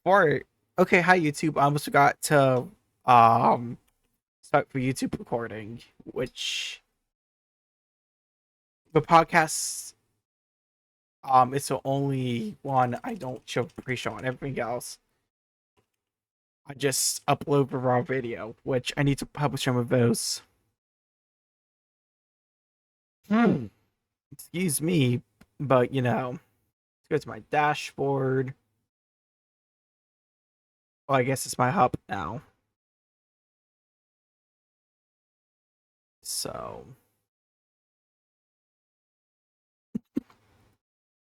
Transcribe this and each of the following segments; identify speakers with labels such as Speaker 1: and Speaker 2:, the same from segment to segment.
Speaker 1: before, okay, hi YouTube. I almost forgot to um start for YouTube recording, which the podcast is the only one I don't show pre-show on. Everything else I just upload the raw video, which I need to publish some of those. Hmm. Excuse me, but let's go to my dashboard. Well, I guess it's my hub now. So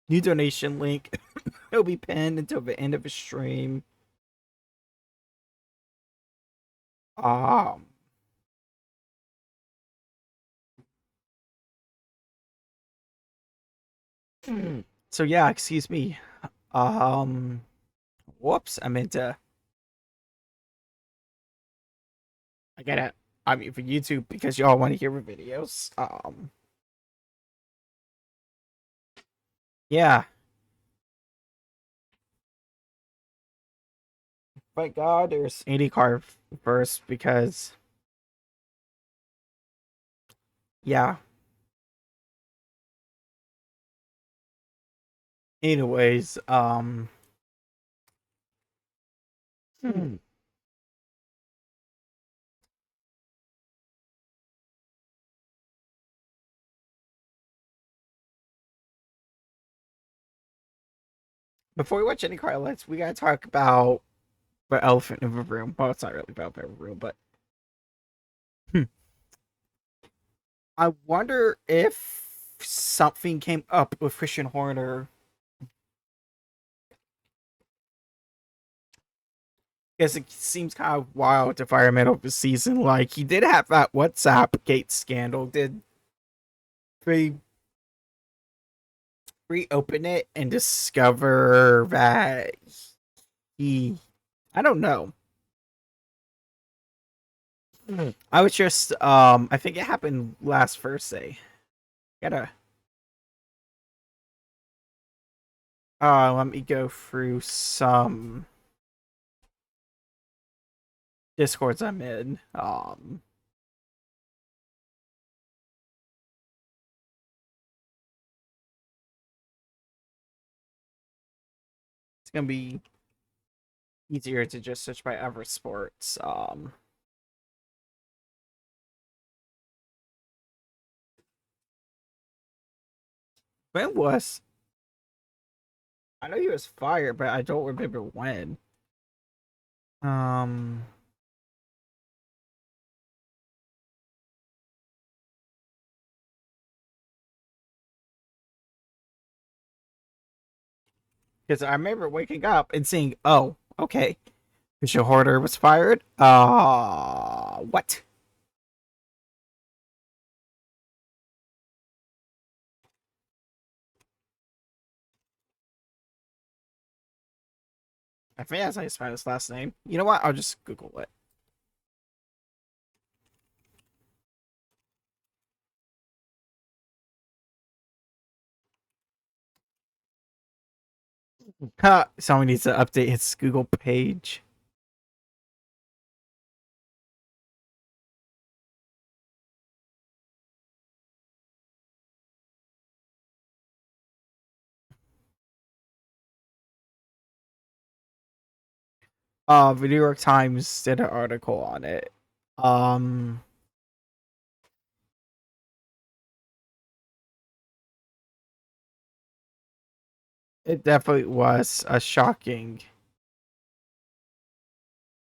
Speaker 1: new donation link. It'll be pinned until the end of the stream. Um so yeah, excuse me. Um whoops, I meant to I gotta I mean for YouTube because y'all want to hear the videos. Yeah. Thank God there's IndyCar first because yeah. Anyways, hmm. Before we watch IndyCar, we gotta talk about the elephant in the room. Well, it's not really about the room, but hmm. I wonder if something came up with Christian Horner because it seems kind of wild to fire him out of the season. Like he did have that WhatsApp gate scandal. Did they reopen it and discover that he? I don't know. I was just I think it happened last Thursday. Gotta let me go through some discords I'm in. It's gonna be easier to just search by Ever Sports. When was I know he was fired, but I don't remember when. Um, because I remember waking up and seeing, oh, okay, Fisher Hoarder was fired. What? I think that's how you spell his last name. You know what? I'll just Google it. Someone needs to update his Google page. The New York Times did an article on it. Um, it definitely was a shocking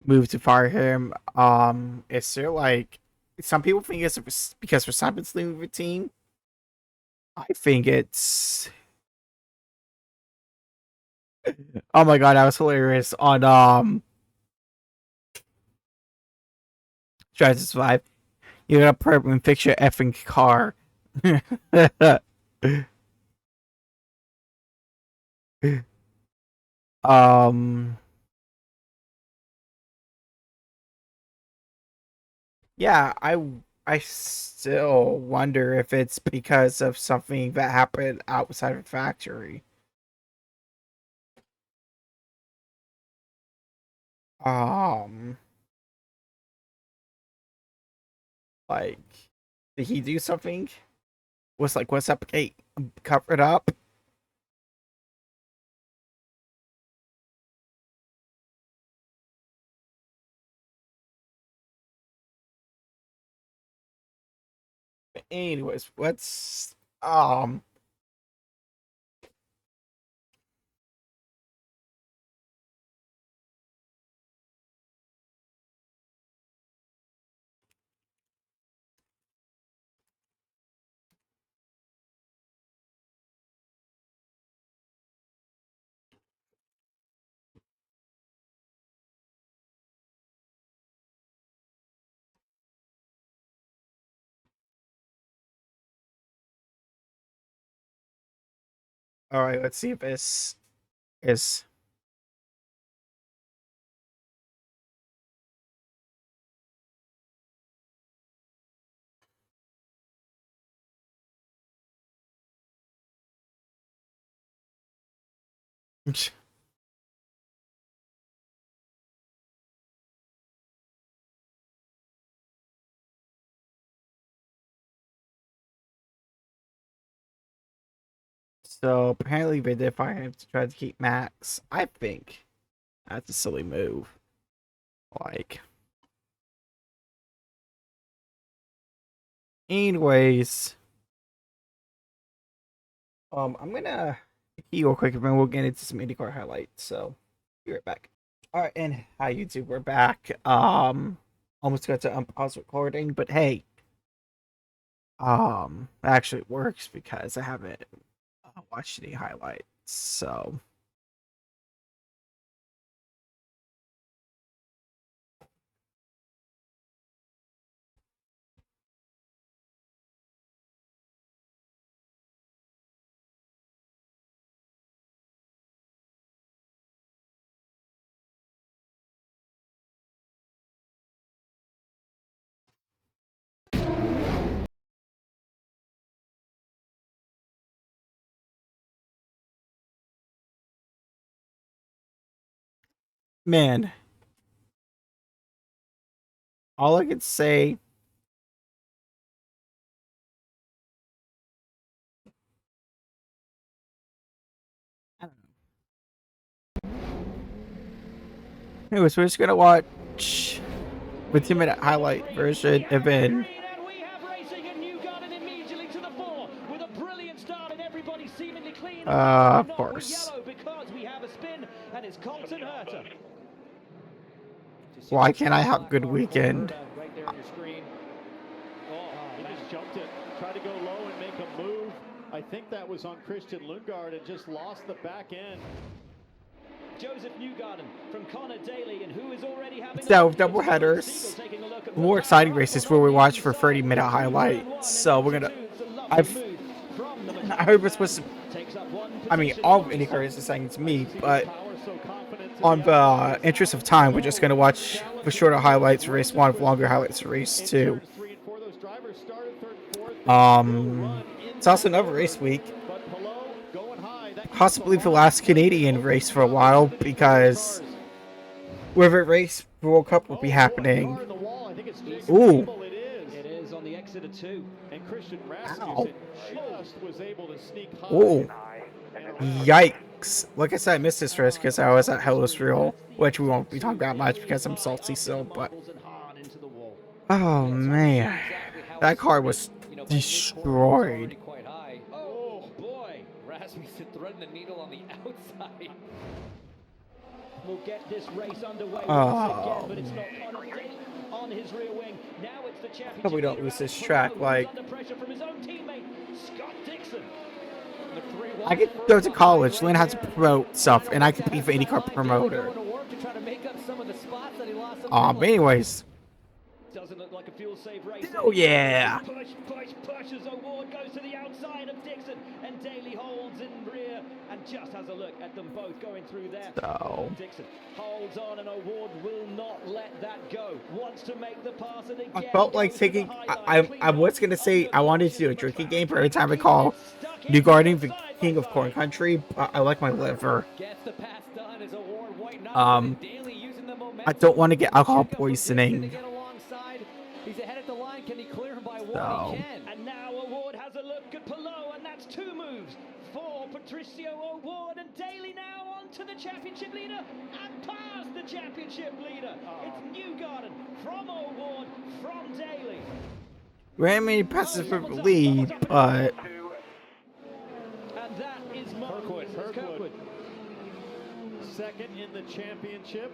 Speaker 1: move to fire him. It's still like some people think it's because Verstappen's leaving the team. I think it's oh my god, that was hilarious on Drive to Survive. You gotta prep and fix your effing car. um yeah, I still wonder if it's because of something that happened outside of the factory. Um, like, did he do something? Was like, what's up, Kate? Cover it up. Anyways, what's all right? Let's see if this is. So apparently they did fire him to try to keep Max. I think that's a silly move. Like, anyways, I'm gonna key real quick and then we'll get into some IndyCar highlights. So be right back. All right, and hi YouTube, we're back. Almost got to unpause recording, but hey, actually it works because I haven't watched any highlights. So man, all I could say. I don't know. Anyways, we're just gonna watch the 2-minute highlight version and then of course. Why can't I have a good weekend?
Speaker 2: Jumped it, tried to go low and make a move. I think that was on Christian Lundgaard and just lost the back end.
Speaker 3: Joseph Newgarden from Connor Daly, and who is already having
Speaker 1: So double headers, more exciting races where we watch for 30-minute highlights. So we're gonna. I hope it's supposed to. I mean, all of IndyCar races saying to me, but on the interest of time, we're just gonna watch the shorter highlights for race 1, of longer highlights for race 2. It's also another race week. Possibly the last Canadian race for a while because whether race World Cup will be happening. Ooh.
Speaker 3: It is on the exit of 2.
Speaker 2: And Christian
Speaker 1: Ow.
Speaker 2: just was able to sneak high.
Speaker 1: Ooh. Yikes. Like I said, I missed this race because I was at Hellas Real, which we won't be talking about much because I'm salty still, but oh man. That car was destroyed.
Speaker 3: Oh boy, Rasmussen threading the needle on the outside. We'll get this race underway again, but it's not on his rear wing. Now it's the championship.
Speaker 1: Hope we don't lose this track. Like,
Speaker 3: under pressure from his own teammate Scott Dixon.
Speaker 1: I could go to college, learn how to promote stuff, and I could be for IndyCar promoter. But anyways.
Speaker 3: Doesn't look like a fuel save race.
Speaker 1: Oh yeah.
Speaker 3: Push as Award goes to the outside of Dixon, and Daly holds in rear and just has a look at them both going through there.
Speaker 1: So
Speaker 3: Dixon holds on, and Award will not let that go. Wants to make the pass, and again
Speaker 1: I felt like taking. I was gonna say I wanted to do a drinking game, but every time I call Newgarden the King of Corn Country, I like my liver.
Speaker 3: Gets the pass done as Award white
Speaker 1: I don't want to get alcohol poisoning.
Speaker 3: He's ahead at the line. Can he clear him by one?
Speaker 1: So.
Speaker 3: He can. And now O'Ward has a look at Palou, and that's 2 moves for Patricio O'Ward. And Daly now on to the championship leader and past the championship leader. It's Newgarden from O'Ward from Daly.
Speaker 1: Remy passes for the lead, but
Speaker 3: And that is
Speaker 2: Kirkwood. Second in the championship.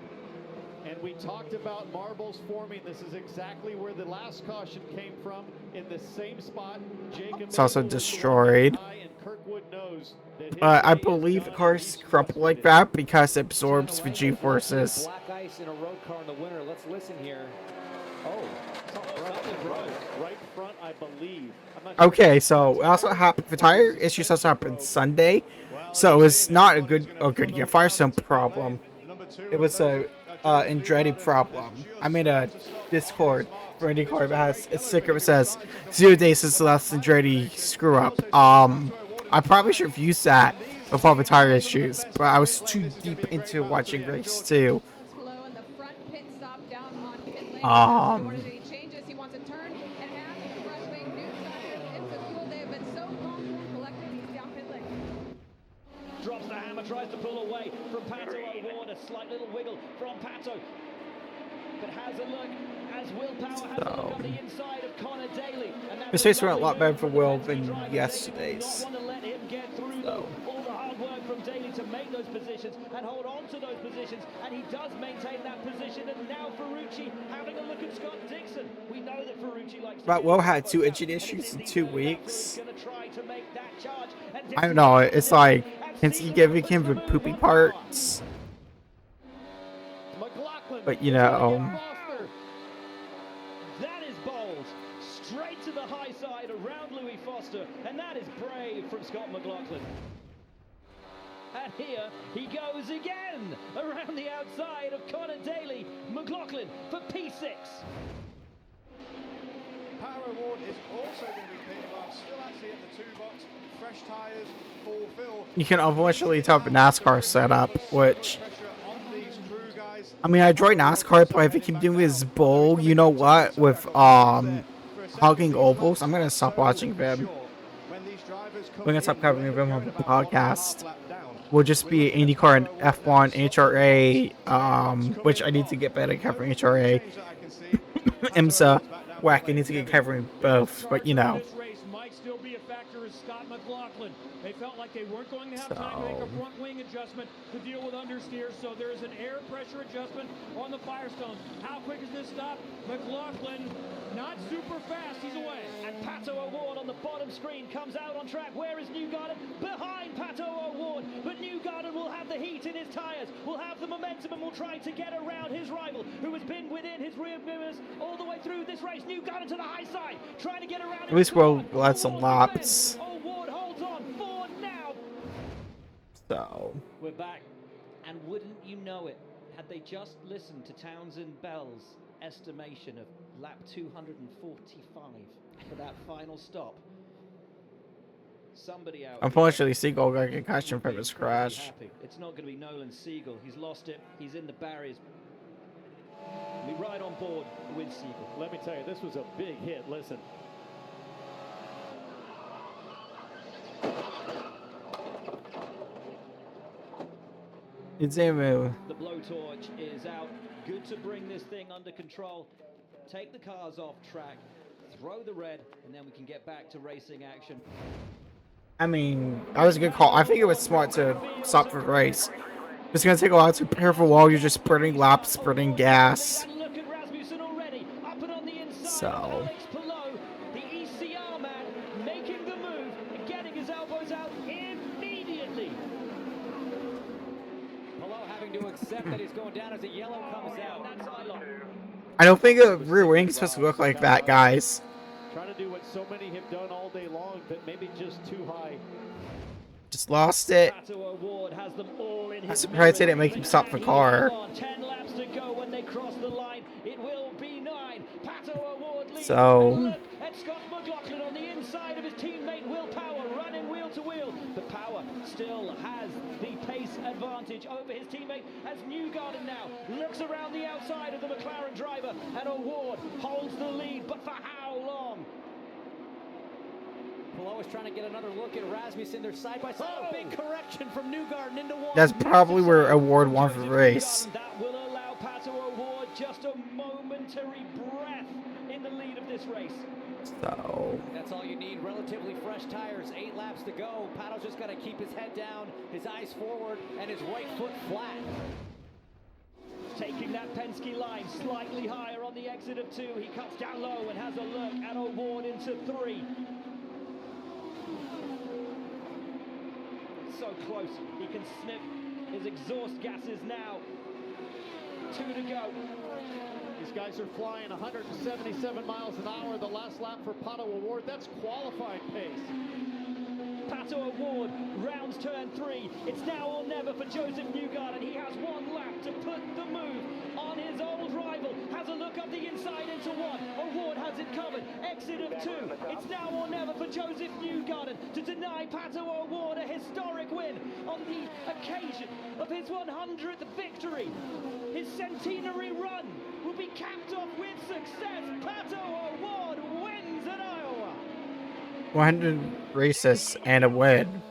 Speaker 2: And we talked about marbles forming. This is exactly where the last caution came from, in the same spot. Jacob
Speaker 1: it's also destroyed. I believe the car's crumpled like that because it absorbs the G-forces.
Speaker 3: Black ice in a road car in the winter. Let's listen here. Oh,
Speaker 2: something broke. Right front, I believe.
Speaker 1: Okay, so it also happened. The tire issues also happened Sunday, so it was not a good Firestone problem. It was a Andretti problem. I made a Discord for IndyCar that has a sticker that says 0 days since the last Andretti screw up. I probably should have used that with all the tire issues, but I was too deep into watching race 2.
Speaker 3: Drops the hammer, tries to pull away from Pato O'Ward. A slight little wiggle from Pato. But has a look as Will Power has a look on the inside of Connor Daly.
Speaker 1: This race went a lot better for Will than yesterday's.
Speaker 3: Not want to let him get through all the hard work from Daly to make those positions and hold on to those positions. And he does maintain that position. And now Ferrucci having a look at Scott Dixon. We know that Ferrucci likes.
Speaker 1: But Will had 2 engine issues in 2 weeks. I don't know. It's like, is he giving him the poopy parts? But you know.
Speaker 3: That is bold. Straight to the high side around Louis Foster. And that is brave from Scott McLaughlin. And here he goes again around the outside of Connor Daly. McLaughlin for P6.
Speaker 4: Power Award is also going to be picked up. Still actually in the 2 box. Fresh tyres, full fill.
Speaker 1: You can unfortunately tell the NASCAR setup, which, I mean, I enjoy NASCAR, but if he keep doing his bull, you know what, with hogging ovals, I'm gonna stop watching them. We're gonna stop covering them on the podcast. Will just be IndyCar and F1, HRA, which I need to get better at covering HRA. IMSA, whack, I need to get covering both, but you know.
Speaker 5: Scott McLaughlin. They felt like they weren't going to have time to make a front wing adjustment to deal with understeer, so there's an air pressure adjustment on the Firestone. How quick is this stop? McLaughlin, not super fast, he's away.
Speaker 3: And Pato O'Ward on the bottom screen comes out on track. Where is Newgarden? Behind Pato O'Ward, but Newgarden will have the heat in his tyres, will have the momentum, and will try to get around his rival, who has been within his rear mirrors all the way through this race. Newgarden to the high side, trying to get around.
Speaker 1: At least we'll let some laps.
Speaker 3: O'Ward holds on for now.
Speaker 1: So
Speaker 3: we're back, and wouldn't you know it, had they just listened to Townsend Bell's estimation of lap 245 for that final stop, somebody out.
Speaker 1: Unfortunately, Siegel got a concussion from his crash.
Speaker 3: It's not going to be Nolan Siegel. He's lost it. He's in the barriers. We ride on board with Siegel.
Speaker 2: Let me tell you, this was a big hit. Listen.
Speaker 1: It's a move.
Speaker 3: The blowtorch is out. Good to bring this thing under control. Take the cars off track, throw the red, and then we can get back to racing action.
Speaker 1: I mean, that was a good call. I think it was smart to stop the race. It's going to take a while to prepare for while you're just spurting laps, spurting gas.
Speaker 3: Look at Rasmussen already, up and on the inside.
Speaker 1: So.
Speaker 3: The ECR man making the move and getting his elbows out immediately.
Speaker 6: Palou having to accept that he's going down as a yellow comes out.
Speaker 1: I don't think a rear wing is supposed to look like that, guys.
Speaker 2: Trying to do what so many have done all day long, but maybe just too high.
Speaker 1: Just lost it.
Speaker 3: Has them all in
Speaker 1: I'm surprised they didn't make him stop the car.
Speaker 3: 10 laps to go when they cross the line. It will be 9. Pato O'Ward leads.
Speaker 1: So.
Speaker 3: Look at Scott McLaughlin on the inside of his teammate Will Power, running wheel to wheel. But Power still has the pace advantage. advantage over his teammate as Newgarden now looks around the outside of the McLaren driver, and O'Ward holds the lead, but for how long?
Speaker 6: Palou is trying to get another look at Rasmussen. They're side by side. A big correction from Newgarden into one.
Speaker 1: That's probably where O'Ward won for the race.
Speaker 3: That will allow Pato O'Ward just a momentary breath in the lead of this race.
Speaker 1: So
Speaker 6: that's all you need. Relatively fresh tires. 8 laps to go. Pato's just got to keep his head down, his eyes forward, and his right foot flat.
Speaker 3: Taking that Penske line slightly higher on the exit of 2. He cuts down low and has a look at O'Ward into 3. So close, he can sniff his exhaust gases now. 2 to go.
Speaker 2: These guys are flying 177 miles an hour the last lap for Pato O'Ward. That's qualifying pace.
Speaker 3: Pato O'Ward rounds turn 3. It's now or never for Joseph Newgarden. He has 1 lap to put the move on his old rival. Has a look up the inside into 1. O'Ward has it covered. Exit of 2. It's now or never for Joseph Newgarden to deny Pato O'Ward a historic win on the occasion of his 100th victory. His centenary run will be capped off with success. Pato O'Ward wins at Iowa.
Speaker 1: 100 races and a win.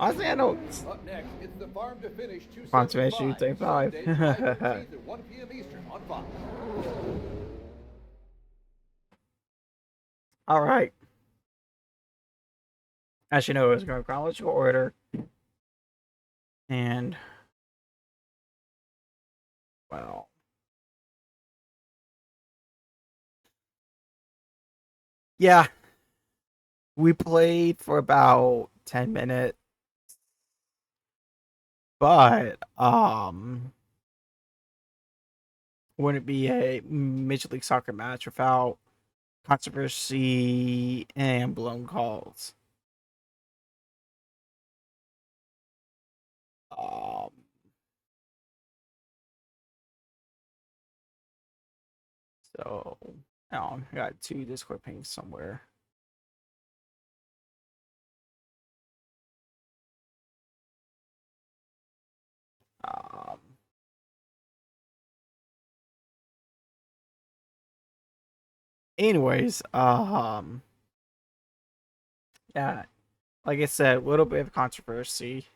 Speaker 1: Honestly, I don't.
Speaker 7: Up next, it's the Farm to Finish
Speaker 1: Farm to Finish 275.
Speaker 7: Sunday, July 13th at 1 p.m. Eastern on Fox.
Speaker 1: All right. As you know, it's going chronological order. And, well, yeah, we played for about 10 minutes. But, wouldn't be a Major League Soccer match without controversy and blown calls. So, I got 2 Discord pings somewhere. Anyways, yeah, like I said, a little bit of controversy.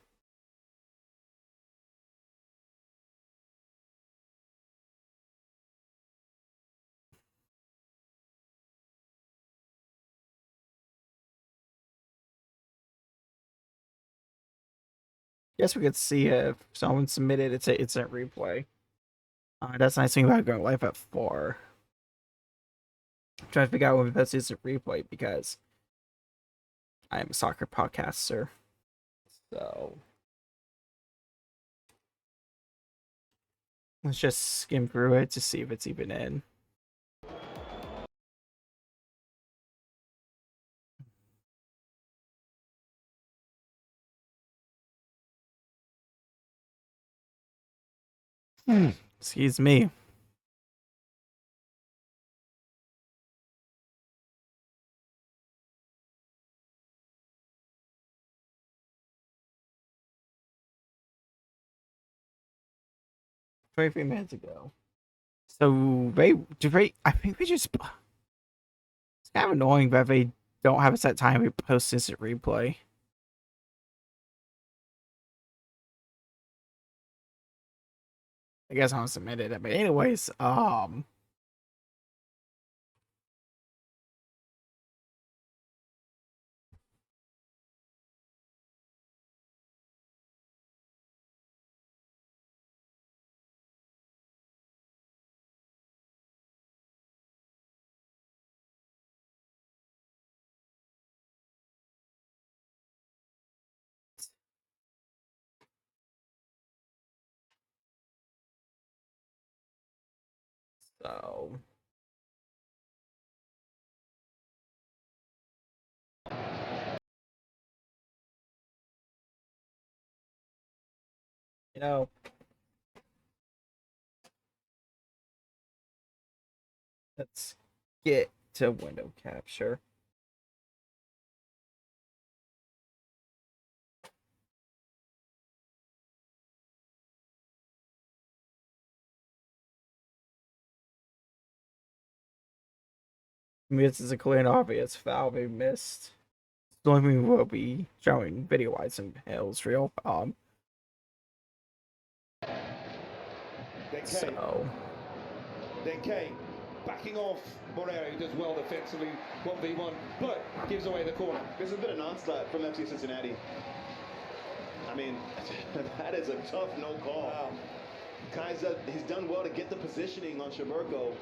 Speaker 1: Guess we could see if someone submitted it's an instant replay. That's the nice thing about going live at 4. I'm trying to figure out when the best instant replay because I am a soccer podcaster. So let's just skim through it to see if it's even in. Excuse me. $23 minutes ago. So I think they just. It's kind of annoying that they don't have a set time to post instant replay. I guess I'll submit it. But anyways, so know. Let's get to window capture. I mean, this is a clear and obvious foul they missed. Stormy will be showing video-wise in hills real. So.
Speaker 8: Then Kane backing off Moreira, who does well defensively, 1v1, but gives away the corner.
Speaker 9: This has been a non-stop from FC Cincinnati. I mean, that is a tough no call. Wow. Kaiser, he's done well to get the positioning on Shaburko,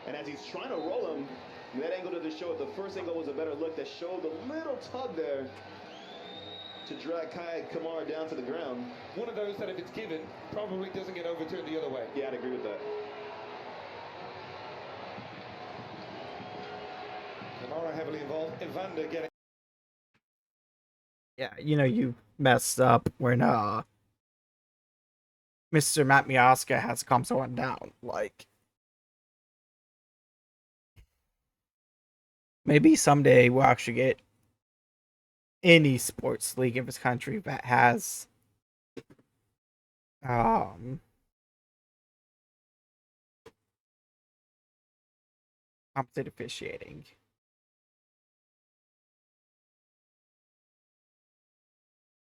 Speaker 9: and as he's trying to roll him, that angle to show it. The first angle was a better look that showed the little tug there to drag Kai Kamara down to the ground.
Speaker 8: One of those that if it's given, probably doesn't get overturned the other way.
Speaker 9: Yeah, I'd agree with that.
Speaker 8: Kamara heavily involved. Evander getting...
Speaker 1: Yeah, you know, you messed up when Mr. Matt Miazga has to calm someone down. Like, maybe someday we'll actually get any sports league in this country that has competent officiating.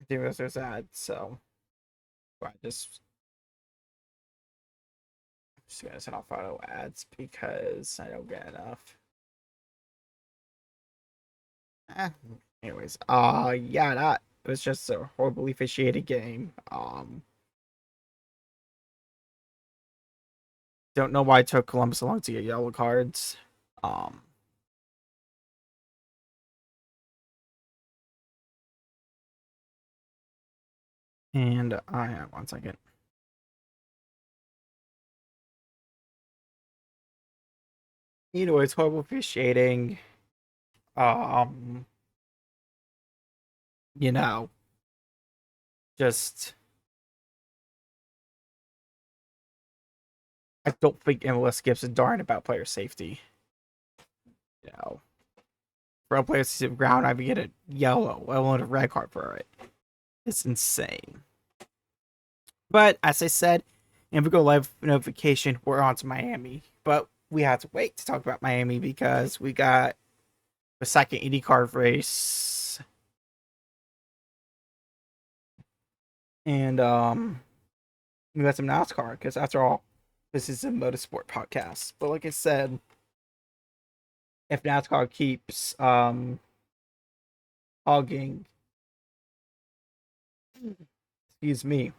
Speaker 1: I think there's that, so I'm just gonna send off auto ads because I don't get enough. Anyways, yeah, that was just a horribly officiated game. Don't know why it took Columbus so long to get yellow cards. And I have 1 second. You know, it's horrible officiating. You know, just I don't think MLS gives a darn about player safety. You know, for a player to sit ground, I would get a yellow, let alone a red card for it. It's insane. But as I said, if we go live notification, we're on to Miami. But we have to wait to talk about Miami because we got the second IndyCar race. And we got some NASCAR because after all, this is a motorsport podcast. But like I said, if NASCAR keeps hogging, excuse me,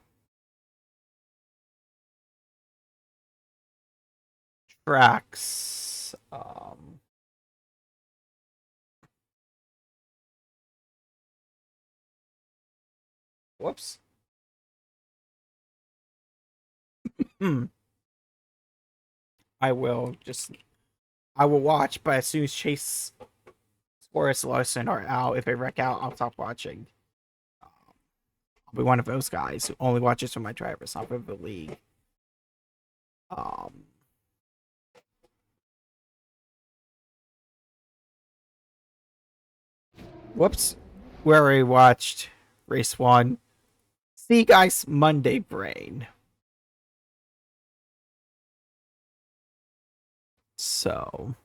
Speaker 1: tracks, whoops. I will watch, but as soon as Chase Forrest Larson are out, if they wreck out, I'll stop watching. I'll be one of those guys who only watches for my drivers, not for the league. Whoops. We already watched race 1. See, guys, Monday brain. So.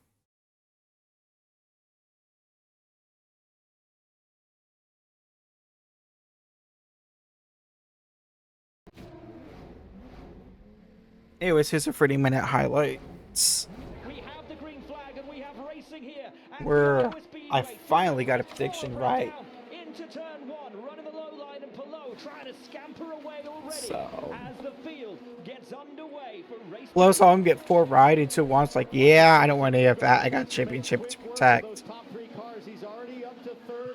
Speaker 1: Anyways, here's a 30-minute highlights.
Speaker 3: We have the green flag and we have racing here.
Speaker 1: Where I finally got a prediction right.
Speaker 3: Into turn 1, running the low line and below, trying to scamper away already
Speaker 1: So.
Speaker 3: as the field gets underway for race.
Speaker 1: Low saw him get 4 right into once, like, yeah, I don't want any of that. I got championship to protect.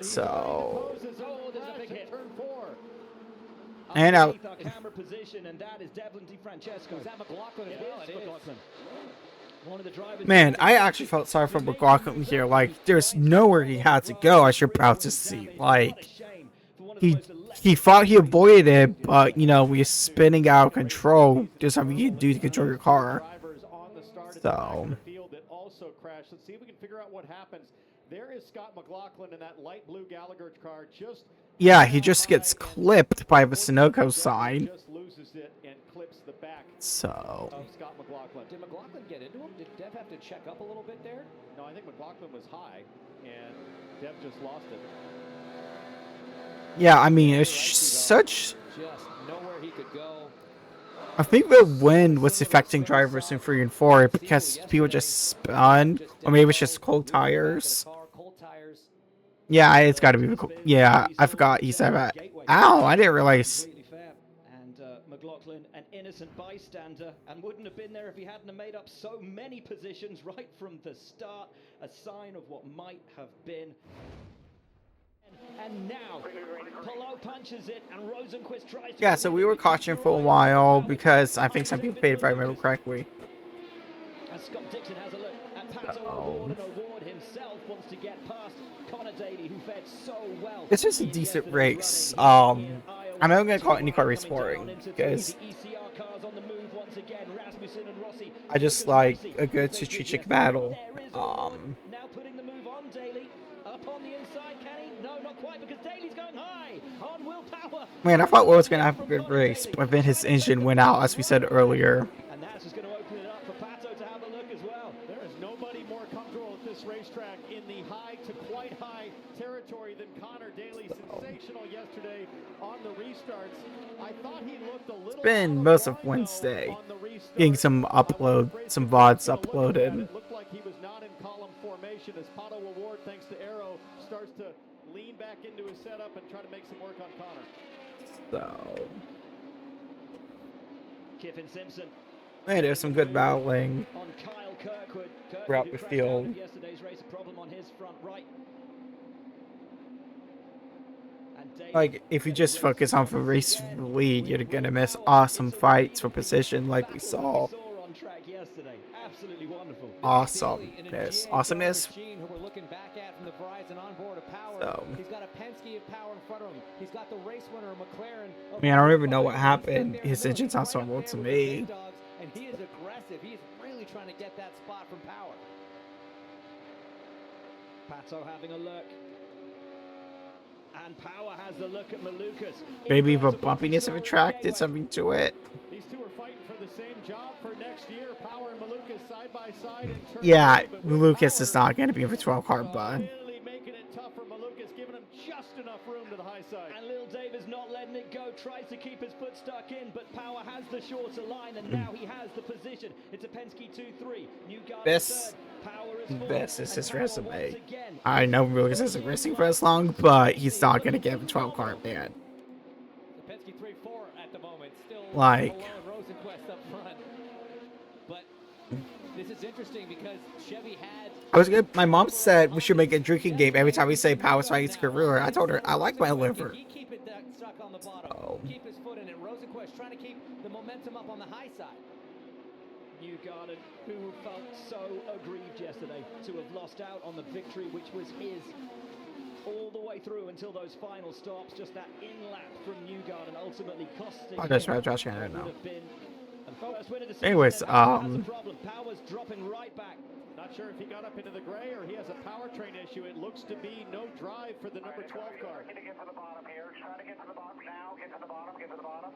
Speaker 1: So. And out. Man, I actually felt sorry for McLaughlin here. Like, there's nowhere he had to go. I should proud to see. Like, he he thought he avoided it, but you know, we're spinning out of control. There's something you can do to control your car.
Speaker 2: Drivers on the start at the back
Speaker 1: So
Speaker 2: of the field that also crashed. Let's see if we can figure out what happens. There is Scott McLaughlin in that light blue Gallagher car. Just
Speaker 1: yeah, he just gets clipped by the Sunoco sign.
Speaker 2: just loses it and clips the back
Speaker 1: So
Speaker 2: of Scott McLaughlin.
Speaker 6: Did McLaughlin get into him? Did Dev have to check up a little bit there?
Speaker 2: No, I think McLaughlin was high, and Dev just lost it.
Speaker 1: yeah, I mean, it's such.
Speaker 6: Just nowhere he could go.
Speaker 1: I think the wind was affecting drivers in 3 and 4 because people just spun, or maybe it's just cold tires.
Speaker 6: Cold tires.
Speaker 1: Yeah, it's got to be the cold. Yeah, I forgot he said that. Ow, I didn't realize.
Speaker 3: Completely fair. And McLaughlin, an innocent bystander, and wouldn't have been there if he hadn't have made up so many positions right from the start. A sign of what might have been. And now, Palou punches it, and Rosenquist tries to...
Speaker 1: Yeah, so we were cautioned for a while because I think some people paid, if I remember correctly.
Speaker 3: And Scott Dixon has a look at Pato O'Ward, and O'Ward himself wants to get past Connor Daly, who fared so well.
Speaker 1: This was a decent race. I'm not gonna call it IndyCar race boring because I just like a good strategic battle.
Speaker 3: Now putting the move on Daly. Up on the inside, can he? No, not quite, because Daly's going high on Willpower.
Speaker 1: Man, I thought Will was gonna have a good race, but then his engine went out, as we said earlier.
Speaker 3: And that's just going to open it up for Pato to have a look as well.
Speaker 2: There is nobody more comfortable at this racetrack in the high to quite high territory than Connor Daly. Sensational yesterday on the restarts. I thought he looked a little.
Speaker 1: It's been most of Wednesday, getting some VODs uploaded.
Speaker 2: It looked like he was not in column formation as Pato O'Ward, thanks to Arrow, starts to lean back into his setup and try to make some work on Connor.
Speaker 1: So,
Speaker 3: Kiffin Simpson.
Speaker 1: man, there's some good battling
Speaker 3: On Kyle Kirkwood.
Speaker 1: throughout the field.
Speaker 3: Yesterday's race, a problem on his front right.
Speaker 1: Like, if you just focus on the race lead, you're gonna miss awesome fights for position like we saw.
Speaker 3: On track yesterday. Absolutely wonderful.
Speaker 1: Awesomeness. Awesomeness.
Speaker 6: Who we're looking back at from the Verizon onboard of Power.
Speaker 1: So,
Speaker 6: He's got a Penske of Power in front of him. He's got the race winner of McLaren.
Speaker 1: I mean, I don't even know what happened. His engine sounds normal to me.
Speaker 6: And he is aggressive. He's really trying to get that spot from Power.
Speaker 3: Pato having a look. And Power has the look at Malukas.
Speaker 1: Maybe the bumpiness of the track did something to it.
Speaker 2: These two are fighting for the same job for next year. Power and Malukas side by side.
Speaker 1: Yeah, Lucas is not going to be in the 12 car, but
Speaker 2: Really making it tough for Malukas, giving him just enough room to the high side.
Speaker 3: And Lil Dave is not letting it go, tries to keep his foot stuck in, but Power has the shorter line, and now he has the position. It's a Penske 2-3. Newgarden
Speaker 1: this
Speaker 3: third. Power is fourth,
Speaker 1: this is his
Speaker 3: and Power
Speaker 1: resume.
Speaker 3: once again.
Speaker 1: I know Lucas isn't racing for as long, but he's not going to get the 12 car, man.
Speaker 6: The Penske 3-4 at the moment. Still
Speaker 1: Like,
Speaker 6: Rosenquist up front. But this is interesting because Chevy had...
Speaker 1: my mom said we should make a drinking game every time we say Power's fighting his career. I told her I like my liver.
Speaker 6: He keep it stuck on the bottom.
Speaker 1: Oh.
Speaker 6: Keep his foot in it. Rosenquist trying to keep the momentum up on the high side.
Speaker 3: Newgarden, who felt so aggrieved yesterday to have lost out on the victory, which was his all the way through until those final stops. Just that in-lap from Newgarden ultimately costing.
Speaker 1: I just read Josh, I don't know.
Speaker 3: Anyways,
Speaker 1: Anyways,
Speaker 3: Power's dropping right back.
Speaker 2: Not sure if he got up into the gray or he has a powertrain issue. It looks to be no drive for the number 12 car.
Speaker 10: Trying to get to the bottom here. Try to get to the bottom now. Get to the bottom. Get to the bottom.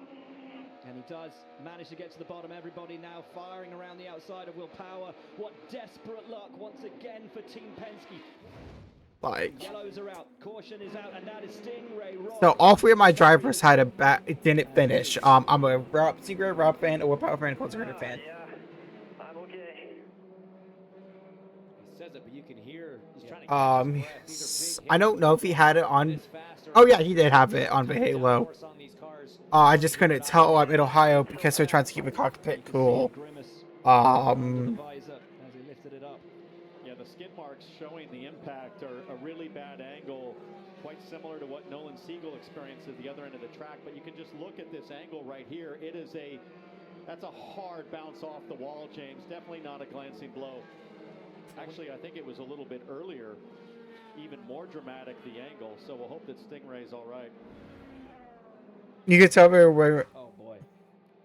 Speaker 3: And he does manage to get to the bottom. Everybody now firing around the outside of Will Power. What desperate luck once again for Team Penske.
Speaker 1: like,
Speaker 3: Yellows are out. Caution is out, and that is Stingray.
Speaker 1: so all 3 of my drivers had it didn't finish. I'm a secret Rob fan, a Power fan, a Close fan.
Speaker 10: Yeah, I'm okay.
Speaker 6: He says it, but you can hear he's trying to catch his breath. These are big
Speaker 1: I don't know if he had it on.
Speaker 6: hits faster.
Speaker 1: Oh yeah, he did have it on the Halo.
Speaker 6: Force on these cars.
Speaker 1: I just couldn't tell I'm in Ohio because they're trying to keep the cockpit cool.
Speaker 3: As he lifted it up.
Speaker 2: Yeah, the skid marks showing the impact are a really bad angle, quite similar to what Nolan Siegel experienced at the other end of the track. But you can just look at this angle right here. That's a hard bounce off the wall, James. Definitely not a glancing blow. Actually, I think it was a little bit earlier, even more dramatic, the angle. So we'll hope that Stingray's all right.
Speaker 1: You can tell me where.
Speaker 3: Oh boy,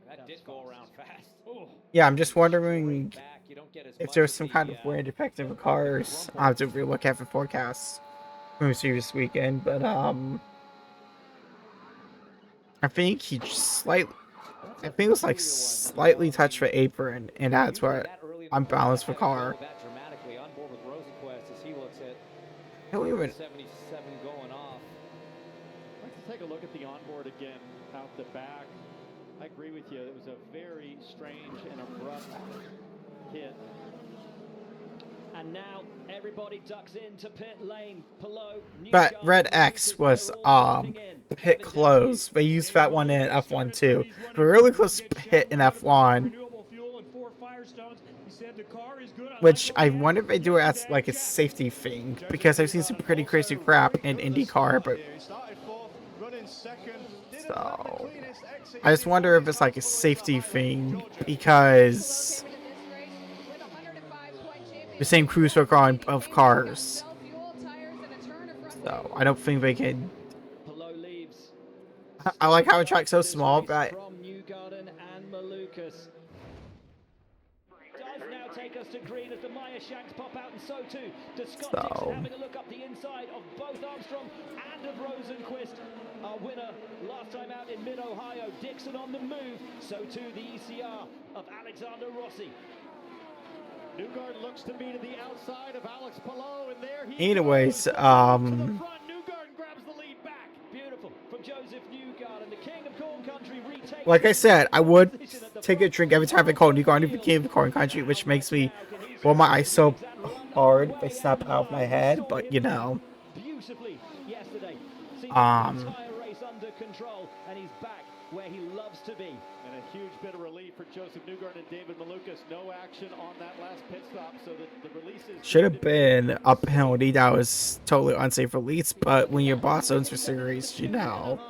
Speaker 6: That did go around fast.
Speaker 5: Oh,
Speaker 1: Yeah, I'm just wondering
Speaker 6: Back, you don't get as
Speaker 1: if
Speaker 6: much
Speaker 1: there's
Speaker 6: as
Speaker 1: some
Speaker 6: the
Speaker 1: kind of weird effect in the cars. I have to relook at the forecast from the previous weekend, but I think he slightly. I think it was like slightly touched the apron, and that's what unbalanced the car.
Speaker 6: that dramatically on board with Rosenquist as he looks at
Speaker 1: I don't even.
Speaker 6: 77 going off.
Speaker 2: I'd like to take a look at the onboard again out the back. I agree with you. It was a very strange and abrupt hit.
Speaker 3: And now everybody ducks into pit lane. Palou,
Speaker 1: But
Speaker 3: Newgarden,
Speaker 1: Red X was the pit close. They used that one in F1 too. But really close hit in F1. Which I wonder if they do it as like a safety thing, because I've seen some pretty crazy crap in IndyCar, but so I just wonder if it's like a safety thing because the same crews are on both cars. So I don't think they can. I like how the track's so small that
Speaker 3: from Newgarden and Malukas. Does now take us to green as the Meyer Shanks pop out, and so too does Scott Dixon, having a look up the inside of both Armstrong and of Rosenquist. Our winner last time out in mid-Ohio. Dixon on the move, so too the ECR of Alexander Rossi.
Speaker 2: Newgarden looks to be to the outside of Alex Palou, and there he
Speaker 1: anyways,
Speaker 2: goes. To the front, Newgarden grabs the lead back.
Speaker 3: Beautiful from Joseph Newgarden, the king of corn country, retakes.
Speaker 1: Like I said, I would take a drink every time I call Newgarden the king of corn country, which makes me roll my eyes so hard they snap out of my head. But you know,
Speaker 3: Beautifully yesterday. Entire race under control, and he's back where he loves to be.
Speaker 2: And a huge bit of relief for Joseph Newgarden and David Malukas. No action on that last pit stop, so the releases
Speaker 1: should have been a penalty that was totally unsafe release. But when your boss owns the series, you know.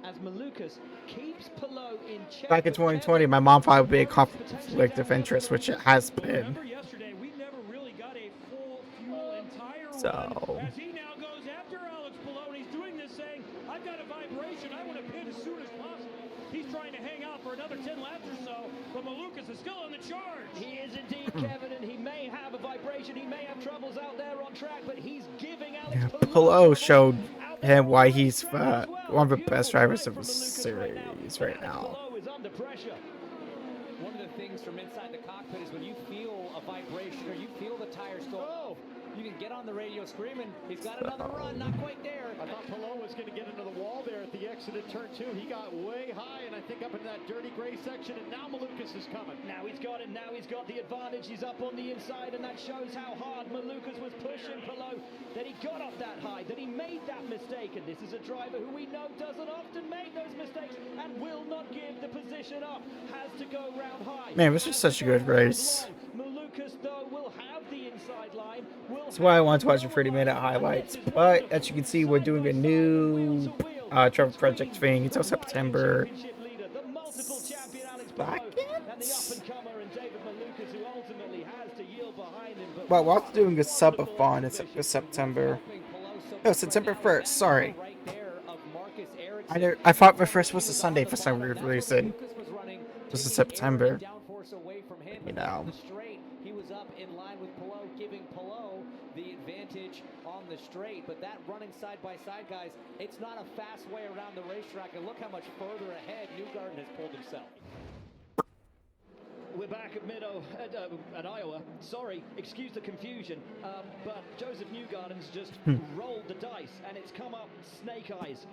Speaker 3: As Malukas keeps Palou in check.
Speaker 1: Back in 2020, my mom thought it would be a conflict of interest, which it has been.
Speaker 5: Yesterday, we never really got a full fuel entire
Speaker 1: So.
Speaker 5: run as he now goes after Alex Palou, and he's doing this saying, I've got a vibration, I want to pit as soon as possible. He's trying to hang out for another 10 laps or so, but Malukas is still on the charge.
Speaker 3: He is indeed, Kevin, and he may have a vibration, he may have troubles out there on track, but he's giving Alex
Speaker 1: Palou showed him why he's one of the best drivers of the series right now.
Speaker 6: One of the things from inside the cockpit is when you feel a vibration or you feel the tires go, you can get on the radio screaming, he's got another run, not quite there.
Speaker 2: I thought Palou was going to get into the wall there at the exit of turn 2. He got way high, and I think up in that dirty gray section, and now Malukas is coming.
Speaker 3: Now he's got him, now he's got the advantage, he's up on the inside, and that shows how hard Malukas was pushing Palou, that he got up that high, that he made that mistake, and this is a driver who we know doesn't often make those mistakes, and will not give the position up, has to go round high.
Speaker 1: Man, this was such a good race.
Speaker 3: Malukas, though, will have the inside line.
Speaker 1: That's why I wanted to watch the 30-minute highlights. But as you can see, we're doing a new travel project thing until September 2nd. Well, we're also doing a subathon in September. No, September 1st. Sorry. I thought the first was a Sunday for some weird reason. This is September. You know.
Speaker 6: He was up in line with Palou, giving Palou the advantage on the straight. But that running side by side, guys, it's not a fast way around the racetrack. And look how much further ahead Newgarden has pulled himself.
Speaker 3: We're back at Iowa. Sorry, excuse the confusion, but Joseph Newgarden's just rolled the dice, and it's come up snake eyes.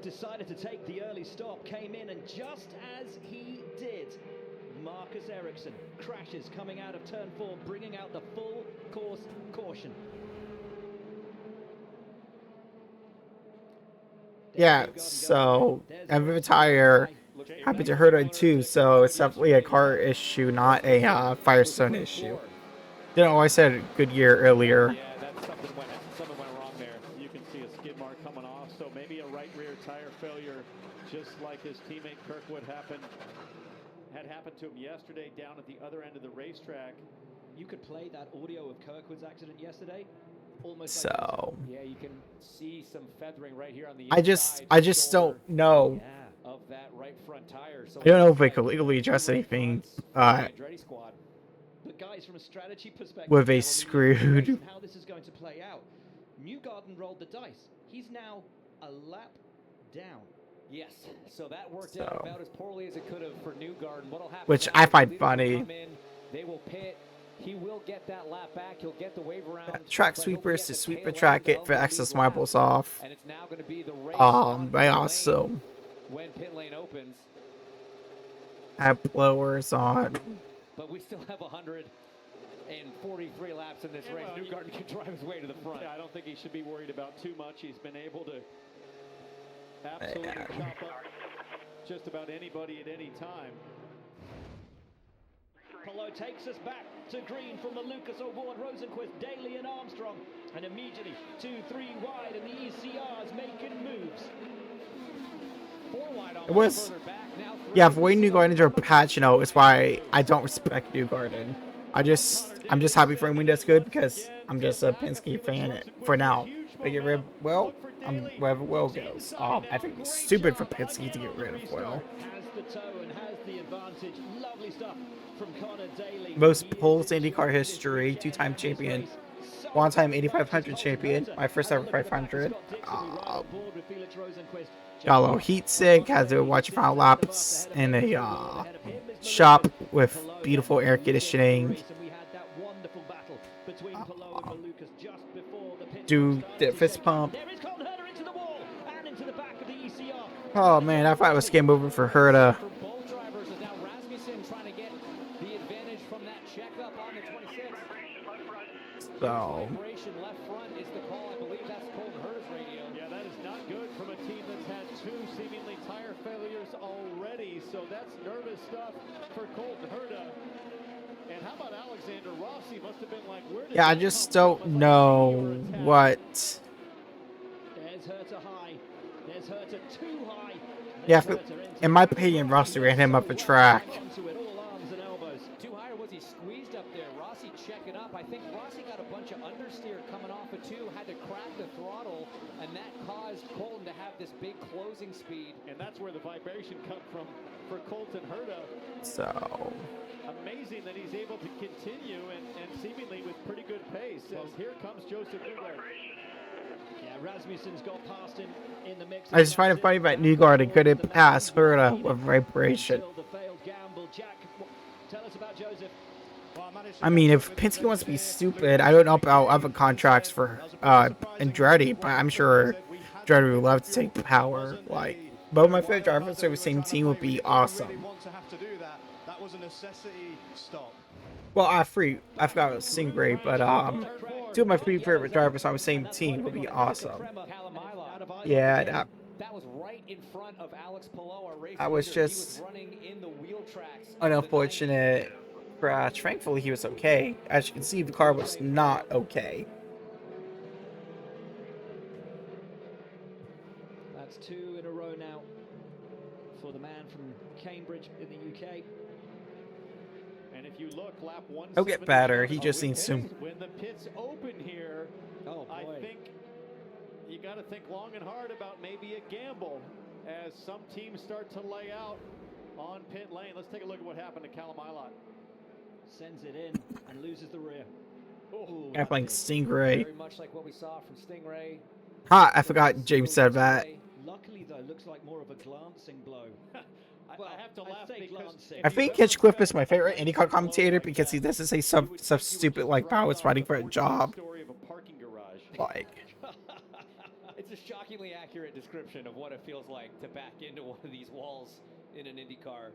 Speaker 3: Decided to take the early stop, came in, and just as he did, Marcus Ericsson crashes coming out of turn 4, bringing out the full course caution.
Speaker 1: Yeah, so every tire happened to hurt it too, so it's definitely a car issue, not a Firestone issue. You know, I said Goodyear earlier.
Speaker 2: Yeah, that's something went wrong there. You can see a skid mark coming off, so maybe a right rear tire failure, just like his teammate Kirkwood had happened to him yesterday down at the other end of the racetrack.
Speaker 3: You could play that audio of Kirkwood's accident yesterday. Almost
Speaker 1: So
Speaker 6: Yeah, you can see some feathering right here on the
Speaker 1: I just
Speaker 6: shoulder,
Speaker 1: don't know.
Speaker 6: yeah, of that right front tire. So
Speaker 1: I don't know
Speaker 6: looks
Speaker 1: if they
Speaker 6: like
Speaker 1: could legally address
Speaker 6: two right
Speaker 1: anything
Speaker 6: fronts for the Andretti squad.
Speaker 3: But guys, from a strategy perspective,
Speaker 1: with
Speaker 3: now
Speaker 1: a
Speaker 3: on the race
Speaker 1: screwed.
Speaker 3: and how this is going to play out. Newgarden rolled the dice. He's now a lap down.
Speaker 6: Yes, so that worked
Speaker 1: So.
Speaker 6: out about as poorly as it could have for Newgarden. What'll happen
Speaker 1: Which
Speaker 6: now
Speaker 1: I
Speaker 6: is the
Speaker 1: find
Speaker 6: leaders will
Speaker 1: funny.
Speaker 6: come in, they will pit. He will get that lap back. He'll get the wave around.
Speaker 1: Track
Speaker 6: but he'll be
Speaker 1: sweepers
Speaker 6: at
Speaker 1: to
Speaker 6: the
Speaker 1: sweep
Speaker 6: tail
Speaker 1: the track,
Speaker 6: end
Speaker 1: it
Speaker 6: of
Speaker 1: for
Speaker 6: the
Speaker 1: excess
Speaker 6: lead lap.
Speaker 1: marbles off.
Speaker 6: And it's now going to be the race on
Speaker 1: I
Speaker 6: pit
Speaker 1: also
Speaker 6: lane when pit lane opens.
Speaker 1: have blowers on.
Speaker 6: But we still have 143 laps in this race.
Speaker 2: well,
Speaker 6: Newgarden can drive his way to the front.
Speaker 2: Yeah, I don't think he should be worried about too much. He's been able to absolutely chop up just about anybody at any time.
Speaker 3: Polo takes us back to green from the Lucas O'Ward, Rosenquist, Daly and Armstrong. And immediately 2-3 wide and the ECR's making moves.
Speaker 6: 4 wide on
Speaker 1: It was,
Speaker 6: further back. Now
Speaker 1: yeah, avoiding Newgarden into a patch, is why I don't respect Newgarden. I'm just happy for him when that's good because I'm just a Penske fan for now. They get rid of Will, wherever Will goes. I think it's stupid for Penske to get rid of Will.
Speaker 3: Has the toe and has the advantage. Lovely stuff from Connor Daly.
Speaker 1: Most poles in IndyCar history, 2-time champion, 1-time 8500 champion, my first ever 500. Got a little heat sick, had to watch final laps in a shop with beautiful air conditioning. Do the fist pump. Oh man, I thought it was game over for Herta. So.
Speaker 6: Left front is the call. I believe that's Colton Herta's radio.
Speaker 2: Yeah, that is not good from a team that's had 2 seemingly tire failures already. So that's nervous stuff for Colton Herta. And how about Alexander Rossi? Must have been like, where did
Speaker 1: Yeah, I just don't know what.
Speaker 3: There's Herta high. There's Herta too high.
Speaker 1: Yeah, in my opinion, Rossi ran him up the track.
Speaker 6: Too high, or was he squeezed up there? Rossi checking up. I think Rossi got a bunch of understeer coming off of 2, had to crack the throttle, and that caused Colton to have this big closing speed.
Speaker 2: And that's where the vibration come from for Colton Herta.
Speaker 1: So.
Speaker 2: Amazing that he's able to continue and seemingly with pretty good pace. As here comes Joseph Newgarden.
Speaker 3: Yeah, Rasmussen's got past him in the mix.
Speaker 1: I just find it funny that Newgarden couldn't pass Herta with vibration.
Speaker 3: Tell us about Joseph.
Speaker 1: I mean, if Penske wants to be stupid, I don't know about other contracts for Andretti, but I'm sure Andretti would love to take power. Like, both my favorite drivers for the same team would be awesome.
Speaker 4: That was a necessity stop.
Speaker 1: Well, I forgot it was Stingray, but 2 of my 3 favorite drivers on the same team would be awesome. Yeah,
Speaker 6: that was right in front of Alex Palou, our race
Speaker 1: I was
Speaker 6: leader.
Speaker 1: just
Speaker 6: He was running in the wheel tracks.
Speaker 1: an unfortunate crash. Thankfully, he was okay. As you can see, the car was not okay.
Speaker 3: That's 2 in a row now for the man from Cambridge in the UK.
Speaker 2: And if you look, lap 1.
Speaker 1: He'll get better. He just needs to.
Speaker 2: When the pits open here, I
Speaker 3: boy.
Speaker 2: think you got to think long and hard about maybe a gamble as some teams start to lay out on pit lane. Let's take a look at what happened to Callum Ilott.
Speaker 3: Sends it in and loses the rear.
Speaker 6: Oh,
Speaker 1: I'm playing Stingray.
Speaker 6: very much like what we saw from Stingray.
Speaker 1: Ha! I forgot James said that.
Speaker 3: Luckily, though, looks like more of a glancing blow.
Speaker 2: I have to laugh because
Speaker 1: I think Hitchcliffe is my favorite IndyCar commentator because he doesn't say stuff stupid like I was fighting for a job.
Speaker 2: Story of a parking garage.
Speaker 1: Like,
Speaker 6: It's a shockingly accurate description of what it feels like to back into one of these walls in an Indy car.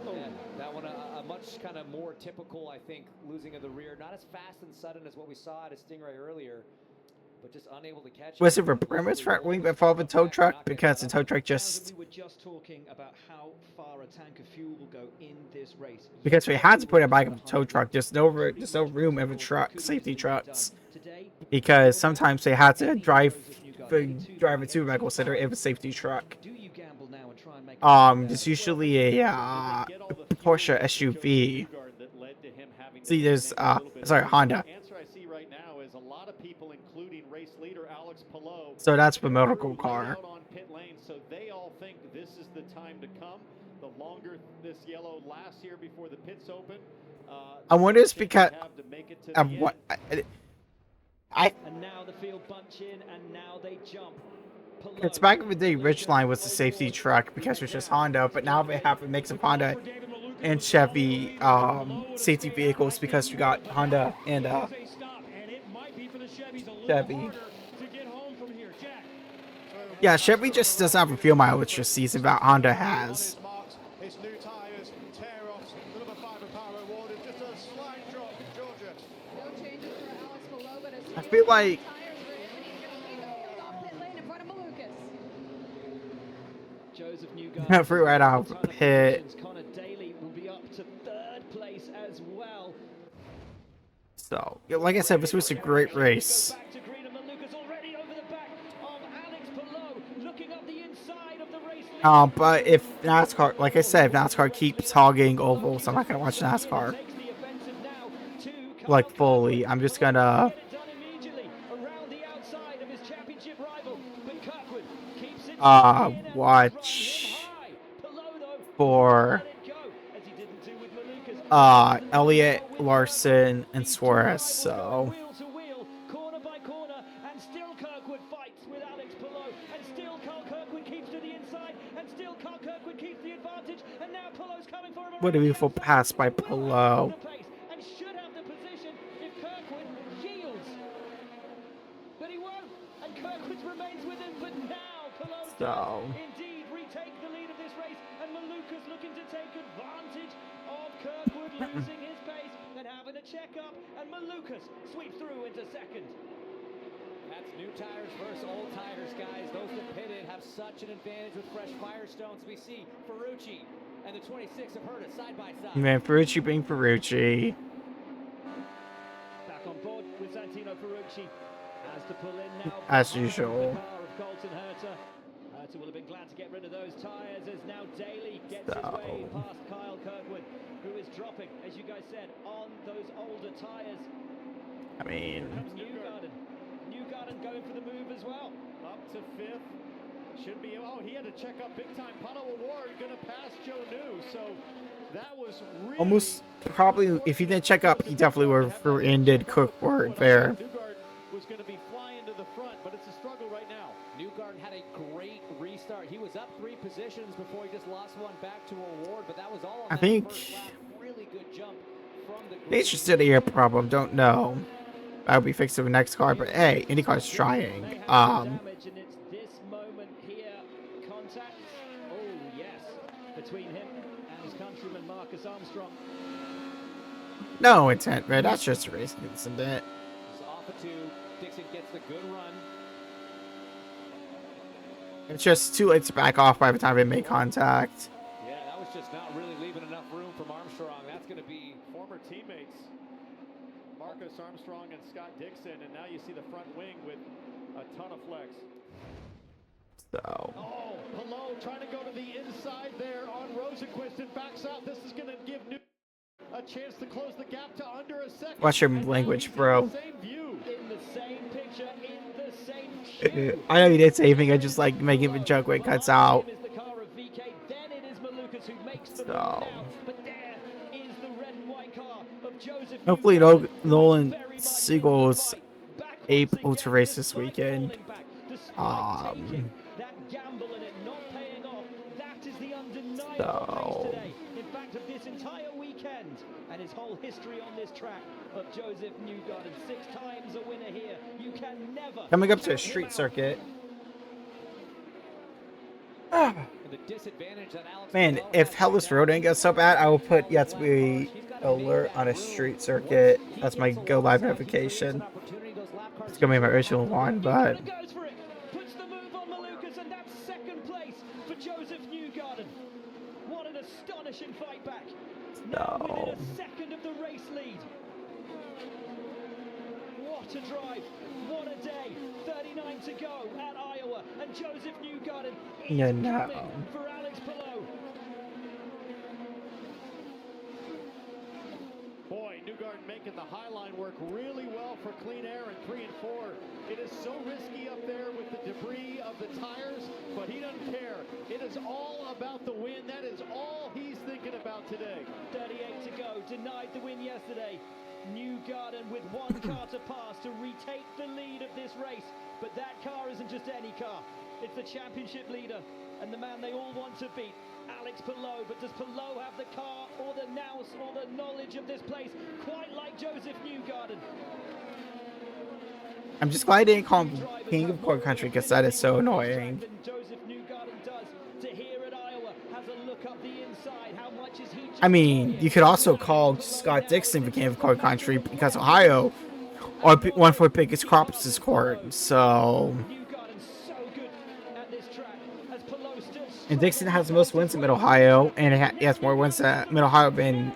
Speaker 6: Yeah, that one a much kind of more typical, I think, losing of the rear. Not as fast and sudden as what we saw at a Stingray earlier, but just unable to catch.
Speaker 1: was it for Bremer's front wing that followed the tow truck? Because the tow truck just.
Speaker 3: We were just talking about how far a tank of fuel will go in this race.
Speaker 1: Because we had to put it back in the tow truck. There's no room in the truck, safety trucks. Because sometimes they had to drive it to the medical center in a safety truck.
Speaker 3: Do you gamble now and try and make
Speaker 1: It's usually a Porsche SUV. See, there's sorry, Honda.
Speaker 2: Answer I see right now is a lot of people, including race leader Alex Palou.
Speaker 1: So that's the motorcycle car.
Speaker 2: Out on pit lane, so they all think this is the time to come. The longer this yellow lasts here before the pits open.
Speaker 1: I wonder it's because
Speaker 2: of
Speaker 1: what
Speaker 3: And now the field bunch in, and now they jump.
Speaker 1: it's back in the day. Ridgeline was the safety truck because it was just Honda, but now they have a mix of Honda and Chevy safety vehicles because you got Honda and Chevy. Yeah, Chevy just doesn't have a fuel mileage this season that Honda has.
Speaker 4: It's new tyres, tear-offs, the number 5 of power awarded, just a slight drop in Georgia.
Speaker 11: No changes for Alex Palou, but
Speaker 1: I feel like
Speaker 3: Joseph Newgarden
Speaker 1: free right out of pit.
Speaker 3: Connor Daly will be up to 3rd place as well.
Speaker 1: So, yeah, like I said, this was a great race. But if NASCAR, like I said, if NASCAR keeps hogging ovals, I'm not gonna watch NASCAR like fully. I'm just gonna watch for Elliott, Larson, and Suarez. So. What a beautiful pass by Palou. So.
Speaker 3: Indeed, retake the lead of this race, and Maluka's looking to take advantage of Kirkwood losing his pace and having a check-up, and Malukas sweeps through into 2nd. That's new tires versus old tires, guys. Those that pitted have such an advantage with fresh Firestones. We see Ferrucci and the 26 have heard it side by side.
Speaker 1: Man, Ferrucci being Ferrucci.
Speaker 3: Back on board with Santino Ferrucci. Has to pull in now.
Speaker 1: As usual.
Speaker 3: Herta will have been glad to get rid of those tyres as now Daly gets his way past Kyle Kirkwood, who is dropping, as you guys said, on those older tyres.
Speaker 1: I mean,
Speaker 3: Newgarden going for the move as well.
Speaker 2: Up to 5th. Should be, oh, he had to check up big time. Pato Award gonna pass Joe New, so that was really
Speaker 1: almost probably, if he didn't check up, he definitely would have ended Kirkwood there.
Speaker 2: Newgarden was gonna be flying to the front, but it's a struggle right now.
Speaker 6: Newgarden had a great restart. He was up 3 positions before he just lost one back to Award, but that was all on
Speaker 1: I think
Speaker 6: really good jump from the
Speaker 1: it's just an air problem. Don't know. That'll be fixed in the next car, but hey, IndyCar's trying.
Speaker 3: Damage, and it's this moment here. Contact. Oh yes, between him and his countryman Marcus Armstrong.
Speaker 1: No intent, man. That's just a racing incident.
Speaker 6: It's off of 2. Dixon gets the good run.
Speaker 1: It's just too late to back off by the time they make contact.
Speaker 6: Yeah, that was just not really leaving enough room from Armstrong. That's going to be
Speaker 2: former teammates Marcus Armstrong and Scott Dixon, and now you see the front wing with a ton of flex.
Speaker 1: So.
Speaker 2: Oh, Palou trying to go to the inside there on Rosenquist and backs out. This is going to give New a chance to close the gap to under a second.
Speaker 1: Watch your language, bro.
Speaker 3: In the same picture, in the same
Speaker 1: I know you didn't say anything. I just like making the joke when it cuts out. So. Hopefully, Nolan Siegel's able to race this weekend. So.
Speaker 3: In fact, of this entire weekend and his whole history on this track of Joseph Newgarden, 6 times a winner here. You can never
Speaker 1: coming up to a street circuit. Man, if Hellas Road didn't get so bad, I will put yet to be alert on a street circuit. That's my go live notification. It's gonna be my original one, but
Speaker 3: puts the move on Malukas, and that's 2nd place for Joseph Newgarden. What an astonishing fight back. Now within a second of the race lead. What a drive. What a day. 39 to go at Iowa, and Joseph Newgarden is coming for Alex Palou.
Speaker 2: and the high line work really well for clean air in 3 and 4. It is so risky up there with the debris of the tires, but he doesn't care. It is all about the win. That is all he's thinking about today.
Speaker 3: 38 to go, denied the win yesterday. Newgarden with one car to pass to retake the lead of this race. But that car isn't just any car. It's the championship leader and the man they all want to beat, Alex Palou. But does Palou have the car or the nous or the knowledge of this place quite like Joseph Newgarden?
Speaker 1: I'm just glad I didn't call him King of Corn Country because that is so annoying.
Speaker 3: Joseph Newgarden does to here at Iowa. Has a look up the inside. How much is he?
Speaker 1: I mean, you could also call Scott Dixon the King of Corn Country because Ohio are one of the biggest crops is corn. So, and Dixon has the most wins in Mid-Ohio, and he has more wins at Mid-Ohio than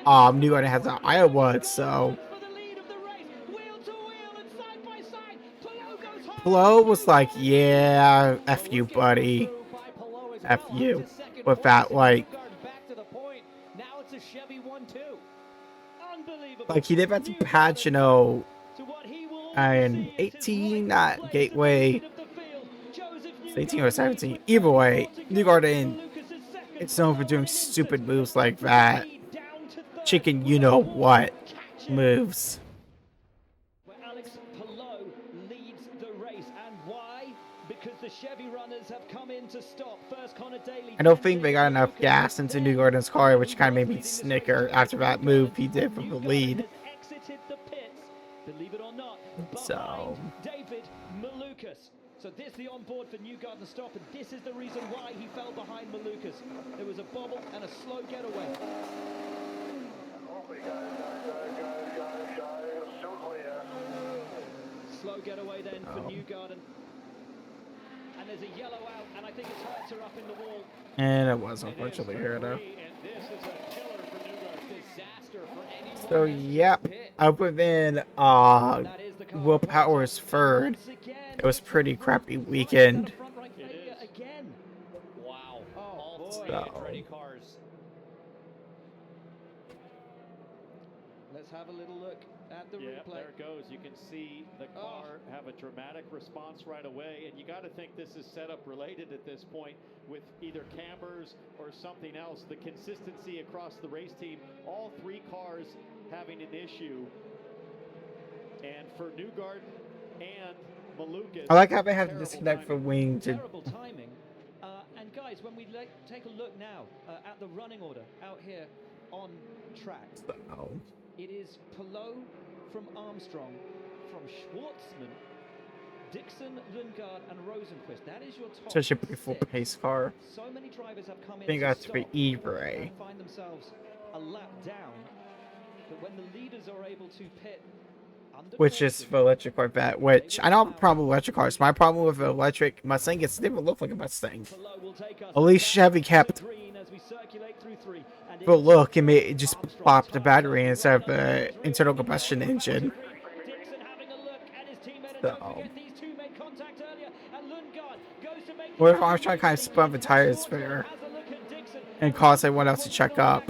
Speaker 1: Newgarden has at Iowa. So, Palou was like, yeah, F you, buddy. F you. With that, like he did that to Pagano and 18 at Gateway. It's 18 or 17. Either way, Newgarden, it's known for doing stupid moves like that. Chicken, you know what moves.
Speaker 3: Alex Palou leads the race, and why? Because the Chevy runners have come in to stop. First Connor Daly.
Speaker 1: I don't think they got enough gas into Newgarden's car, which kind of made me snicker after that move he did from the lead.
Speaker 3: Exited the pits, believe it or not,
Speaker 1: So
Speaker 3: David Malukas. So this the onboard for Newgarden stop, and this is the reason why he fell behind Malukas. There was a bobble and a slow getaway. Slow getaway then for Newgarden. And there's a yellow out, and I think it's Herter up in the wall.
Speaker 1: And it was unfortunately Herter.
Speaker 2: And this is a killer for Newgarden.
Speaker 3: Disaster for any.
Speaker 1: So yep, other than Will Power's third, it was pretty crappy weekend.
Speaker 3: Again.
Speaker 6: Wow. All
Speaker 1: So.
Speaker 6: ready cars.
Speaker 3: Let's have a little look at the
Speaker 2: Yeah,
Speaker 3: replay.
Speaker 2: there it goes. You can see the car have a dramatic response right away, and you got to think this is setup related at this point with either cambers or something else. The consistency across the race team, all three cars having an issue. And for Newgarden and Malukas,
Speaker 1: I like how they have to disconnect from wing to.
Speaker 3: Terrible timing. And guys, when we take a look now at the running order out here on track, it is Palou from Armstrong, from Schwartzman, Dixon, Lundgaard, and Rosenquist. That is your top
Speaker 1: Such a beautiful
Speaker 3: six.
Speaker 1: pace car.
Speaker 3: So many drivers have come in
Speaker 1: I think
Speaker 3: to
Speaker 1: that's for
Speaker 3: stop
Speaker 1: Ebray.
Speaker 3: and find themselves a lap down. But when the leaders are able to pit under
Speaker 1: Which is the electric Corvette, which I don't have a problem with electric cars. My problem with the electric Mustang is it didn't look like a Mustang. At least Chevy kept the look and it just popped the battery instead of the internal combustion engine. So, what if I was trying to kind of spun the tires there and cause everyone else to check up?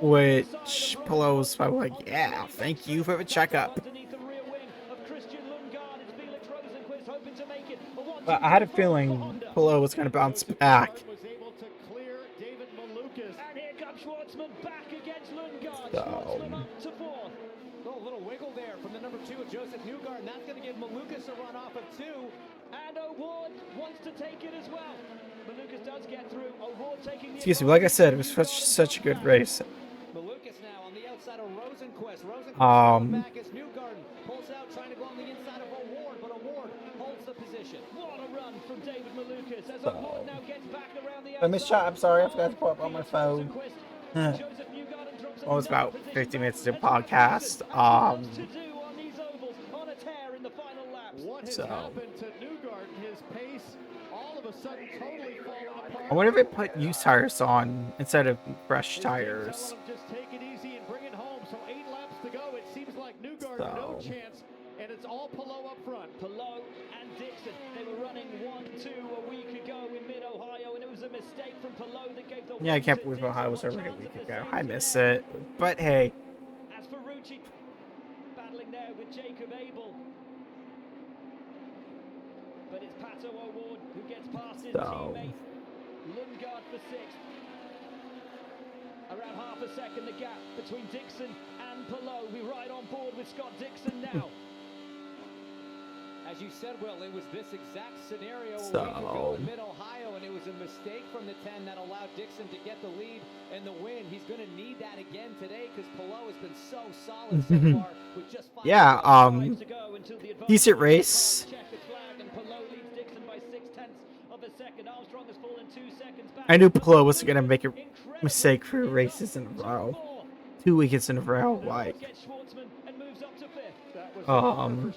Speaker 1: Which Palou's probably like, yeah, thank you for the checkup. But I had a feeling Palou was going to bounce back. So,
Speaker 6: A little wiggle there from the number 2 of Joseph Newgarden. That's going to give Malukas a run off of 2.
Speaker 3: And O'Ward wants to take it as well. Malukas does get through. O'Ward taking the
Speaker 1: excuse me, like I said, it was such a good race.
Speaker 6: Malukas now on the outside of Rosenquist. Rosenquist back as Newgarden pulls out, trying to go on the inside of O'Ward, but O'Ward holds the position.
Speaker 3: What a run from David Malukas as O'Ward now gets back around the outside.
Speaker 1: I missed shot. I'm sorry, I forgot to pull up on my phone. Almost about 50 minutes into the podcast.
Speaker 2: What has happened to Newgarden? His pace all of a sudden totally falling apart.
Speaker 1: I wonder if they put used tires on instead of fresh tires.
Speaker 2: Just take it easy and bring it home. So 8 laps to go. It seems like Newgarden no chance, and it's all Palou up front.
Speaker 3: Palou and Dixon, they were running 1-2 a week ago in Mid-Ohio, and it was a mistake from Palou that gave the
Speaker 1: Yeah, I can't believe Ohio was already a week ago. I miss it. But hey,
Speaker 3: but it's Pato O'Ward who gets past his
Speaker 1: So.
Speaker 3: teammate. Lundgaard for 6th. Around half a second the gap between Dixon and Palou. We ride on board with Scott Dixon now.
Speaker 6: As you said, Will, it was this exact scenario a week
Speaker 1: So.
Speaker 6: ago in Mid-Ohio, and it was a mistake from the 10 that allowed Dixon to get the lead and the win. He's going to need that again today because Palou has been so solid so far with just 5
Speaker 1: Yeah,
Speaker 3: to go until the
Speaker 1: decent race.
Speaker 3: checkered flag, and Palou leads Dixon by 0.6 of a second. Armstrong has fallen 2 seconds back.
Speaker 1: I knew Palou wasn't gonna make a mistake for races in a row. 2 weekends in a row, like.
Speaker 3: Gets Schwartzman and moves up to 5th.
Speaker 2: That was for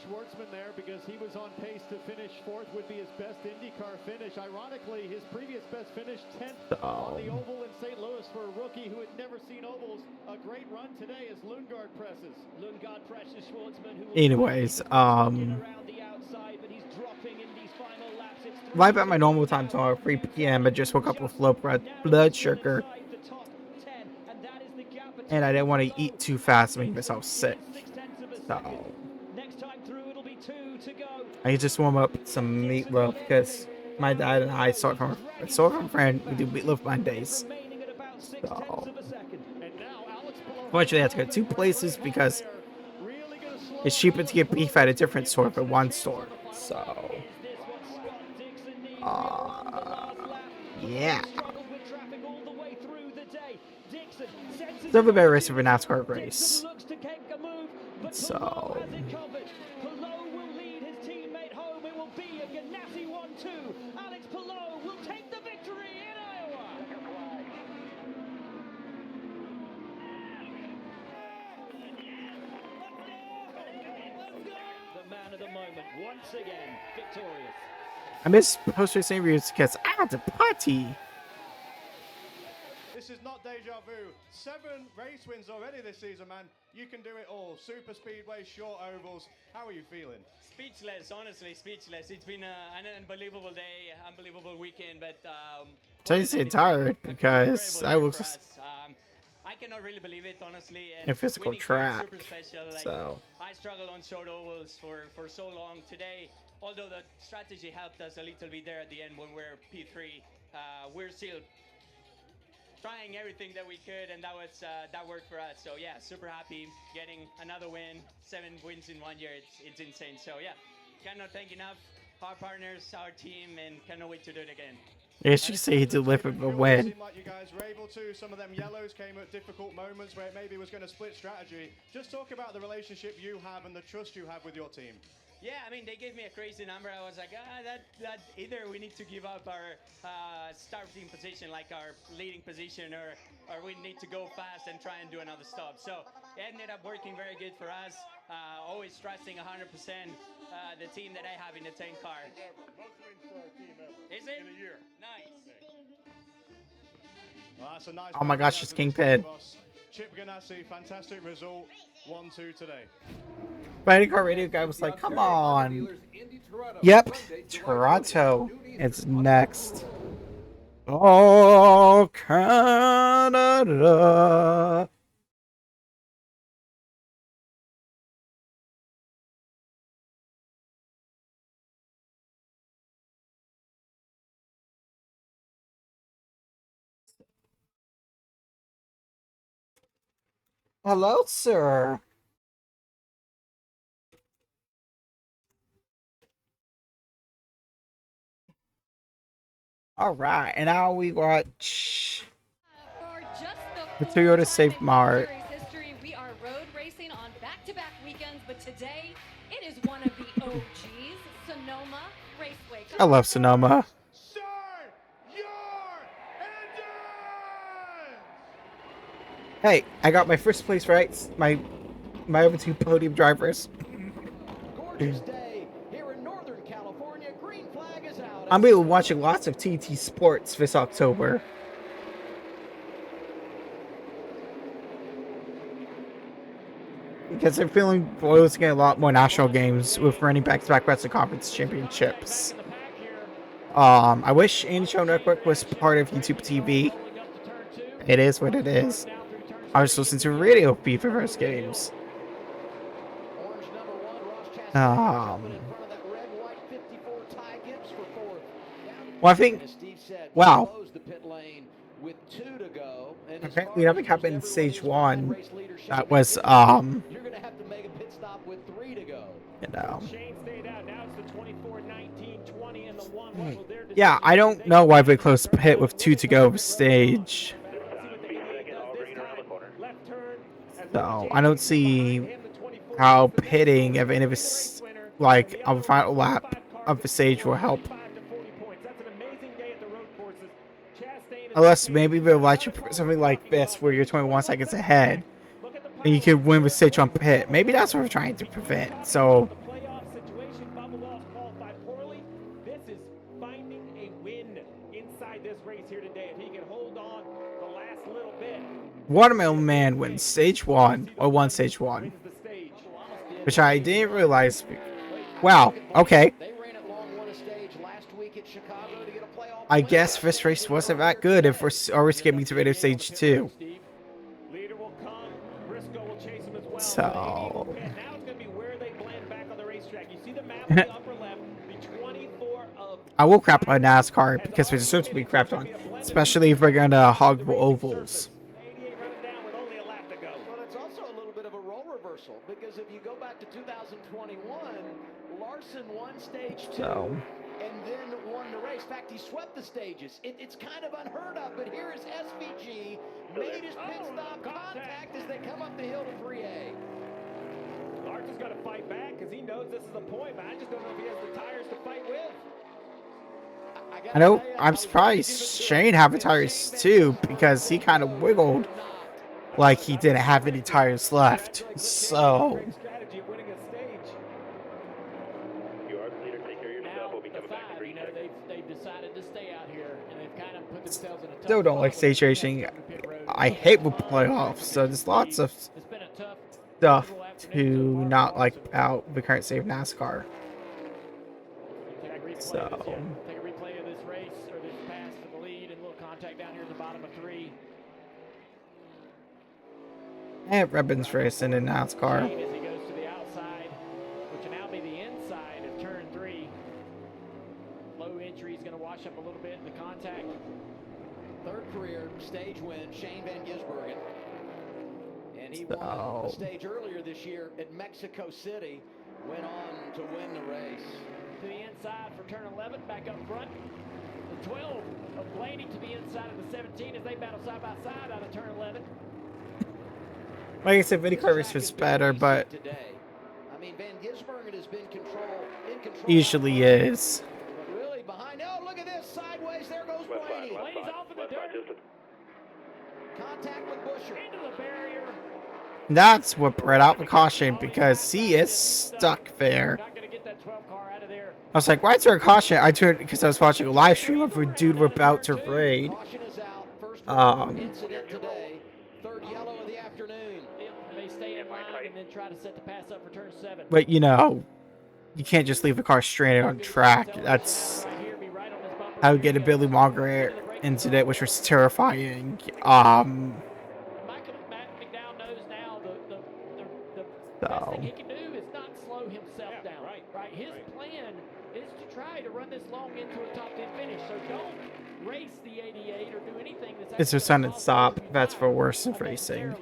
Speaker 2: Schwartzman there because he was on pace to finish 4th, would be his best IndyCar finish. Ironically, his previous best finish 10th on the oval in St. Louis for a rookie who had never seen ovals. A great run today as Lundgaard presses.
Speaker 3: Lundgaard presses Schwartzman, who will
Speaker 1: Anyways,
Speaker 3: around the outside, but he's dropping in these final laps. It's
Speaker 1: live at my normal time tomorrow, 3 p.m. I just woke up with low blood sugar,
Speaker 3: the top 10, and that is the gap between
Speaker 1: and I didn't want to eat too fast to make myself sick.
Speaker 3: 0.6 of a
Speaker 1: So
Speaker 3: second. Next time through, it'll be 2 to go.
Speaker 1: I just warm up some meatloaf because my dad and I saw it from a friend. We do meatloaf Mondays.
Speaker 3: Remaining at about 0.6
Speaker 1: So
Speaker 3: of a second.
Speaker 2: And now Alex Palou
Speaker 1: unfortunately, I have to go 2 places because
Speaker 2: really going to slow
Speaker 1: it's cheaper to get beef at a different store than one store. So,
Speaker 3: Is this what Scott Dixon needs?
Speaker 1: yeah.
Speaker 3: Struggled with traffic all the way through the day. Dixon sets his
Speaker 1: Deserve a better race of a NASCAR race.
Speaker 3: Dixon looks to take a move, but
Speaker 1: So.
Speaker 3: Palou has it covered. Palou will lead his teammate home. It will be a Ganassi 1-2. Alex Palou will take the victory in Iowa. The man of the moment, once again, victorious.
Speaker 1: I missed post-race interviews because I had to potty.
Speaker 4: This is not deja vu. 7 race wins already this season, man. You can do it all. Super speedway, short ovals. How are you feeling?
Speaker 12: Speechless, honestly, speechless. It's been an unbelievable day, unbelievable weekend, but
Speaker 1: I say tired because I was
Speaker 12: I cannot really believe it, honestly.
Speaker 1: in a physical
Speaker 12: winning here is
Speaker 1: track.
Speaker 12: super special. Like,
Speaker 1: So
Speaker 12: I struggled on short ovals for so long today. Although the strategy helped us a little bit there at the end when we're P3, we're still trying everything that we could, and that worked for us. So yeah, super happy getting another win, 7 wins in 1 year. It's insane. So yeah, cannot thank enough our partners, our team, and cannot wait to do it again.
Speaker 1: yes, you say he delivered the win.
Speaker 4: Seemed like you guys were able to. Some of them yellows came at difficult moments where it maybe was going to split strategy. Just talk about the relationship you have and the trust you have with your team.
Speaker 12: Yeah, I mean, they gave me a crazy number. I was like, that either we need to give up our starting position, like our leading position, or we need to go fast and try and do another stop. So it ended up working very good for us. Always trusting 100% the team that I have in the 10 car. Is it? In a year. Nice.
Speaker 4: Well, that's a nice
Speaker 1: Oh my gosh, it's Kingpin.
Speaker 4: Chip Ganassi, fantastic result. 1-2 today.
Speaker 1: Fighting Car Radio guy was like, come on. Yep, Toronto is next. Oh, Canada. Hello, sir. All right, and now we watch
Speaker 11: For just
Speaker 1: the
Speaker 11: the
Speaker 1: Toyota
Speaker 11: fourth
Speaker 1: Safe
Speaker 11: time in
Speaker 1: Mart.
Speaker 11: series history, we are road racing on back-to-back weekends, but today it is one of the OGs, Sonoma Raceway.
Speaker 1: I love Sonoma.
Speaker 4: Start your engines!
Speaker 1: Hey, I got my first place right. My other 2 podium drivers.
Speaker 3: Gorgeous day here in Northern California. Green flag is out.
Speaker 1: I'm gonna be watching lots of TT Sports this October. Because I'm feeling Boyle's getting a lot more national games with running back-to-back Western Conference championships. I wish Andy Show Network was part of YouTube TV. It is what it is. I was listening to radio feed for first games. Well, I think.
Speaker 6: As Steve said, we
Speaker 1: Wow.
Speaker 6: closed the pit lane with 2 to go. And as
Speaker 1: Apparently,
Speaker 6: far
Speaker 1: nothing
Speaker 6: as
Speaker 1: happened in
Speaker 6: everyone
Speaker 1: stage
Speaker 6: who's behind
Speaker 1: 1.
Speaker 6: race leadership
Speaker 1: That
Speaker 6: in
Speaker 1: was
Speaker 6: you're going to have to make a pit stop with 3 to go.
Speaker 5: Shane stayed out. Now it's the 24, 19, 20, and the 1. What will their
Speaker 1: Yeah,
Speaker 5: decision
Speaker 1: I
Speaker 5: be?
Speaker 1: don't know why they closed pit with 2 to go of stage.
Speaker 5: Left turn.
Speaker 1: So I don't see how pitting of any of his like on the final lap of the stage will help. Unless maybe they'll let you put something like this where you're 21 seconds ahead and you can win the stage on pit. Maybe that's what we're trying to prevent. So
Speaker 5: This is finding a win inside this race here today. If he can hold on the last little bit.
Speaker 1: Watermelon Man wins stage 1 or won stage 1, which I didn't realize. Wow. Okay. I guess this race wasn't that good if we're already skipping to radio stage 2. So I will crap on NASCAR because they deserve to be crapped on, especially if we're gonna hog the ovals.
Speaker 6: Well, it's also a little bit of a role reversal because if you go back to 2021, Larson won stage 2 and then won the race. In fact, he swept the stages. It's kind of unheard of, but here is SVG made his pit stop contact as they come up the hill to 3A.
Speaker 5: Larson's got to fight back because he knows this is a point, but I just don't know if he has the tires to fight with.
Speaker 1: I know. I'm surprised Shane had the tires too because he kind of wiggled like he didn't have any tires left. So
Speaker 3: They've decided to stay out here, and they've kind of put themselves in a tough
Speaker 1: still don't like stage racing. I hate the playoffs. So there's lots of stuff to not like about the current state of NASCAR. So
Speaker 3: take a replay of this race or this pass to the lead and a little contact down here at the bottom of 3.
Speaker 1: and ribbons racing in NASCAR.
Speaker 3: As he goes to the outside, which will now be the inside of turn 3. Low entry is going to wash up a little bit in the contact.
Speaker 6: Third career stage win, Shane Van Gisbergen. And he won a stage earlier this year at Mexico City. Went on to win the race.
Speaker 3: To the inside for turn 11, back up front. The 12 of Blaney to the inside of the 17 as they battle side by side out of turn 11.
Speaker 1: Like I said, IndyCar race was better, but
Speaker 6: I mean, Van Gisbergen has been in control.
Speaker 1: Usually is.
Speaker 6: But really behind. Oh, look at this sideways. There goes Blaney.
Speaker 3: Blaney's off in the dirt.
Speaker 6: Contact with Busher.
Speaker 3: Into the barrier.
Speaker 1: That's what brought out the caution because he is stuck there. I was like, why is there a caution? I turned because I was watching a live stream of a dude we're about to raid.
Speaker 6: Incident today. Third yellow of the afternoon.
Speaker 3: They stay in line and then try to set the pass up for turn 7.
Speaker 1: But you know, you can't just leave the car stranded on track. That's how we get a Billy Margaret incident, which was terrifying.
Speaker 3: The best thing he can do is not slow himself down. Right. His plan is to try to run this long into a top 10 finish. So don't race the 88 or do anything that's.
Speaker 1: It's a sudden stop. That's for worse than racing.
Speaker 11: And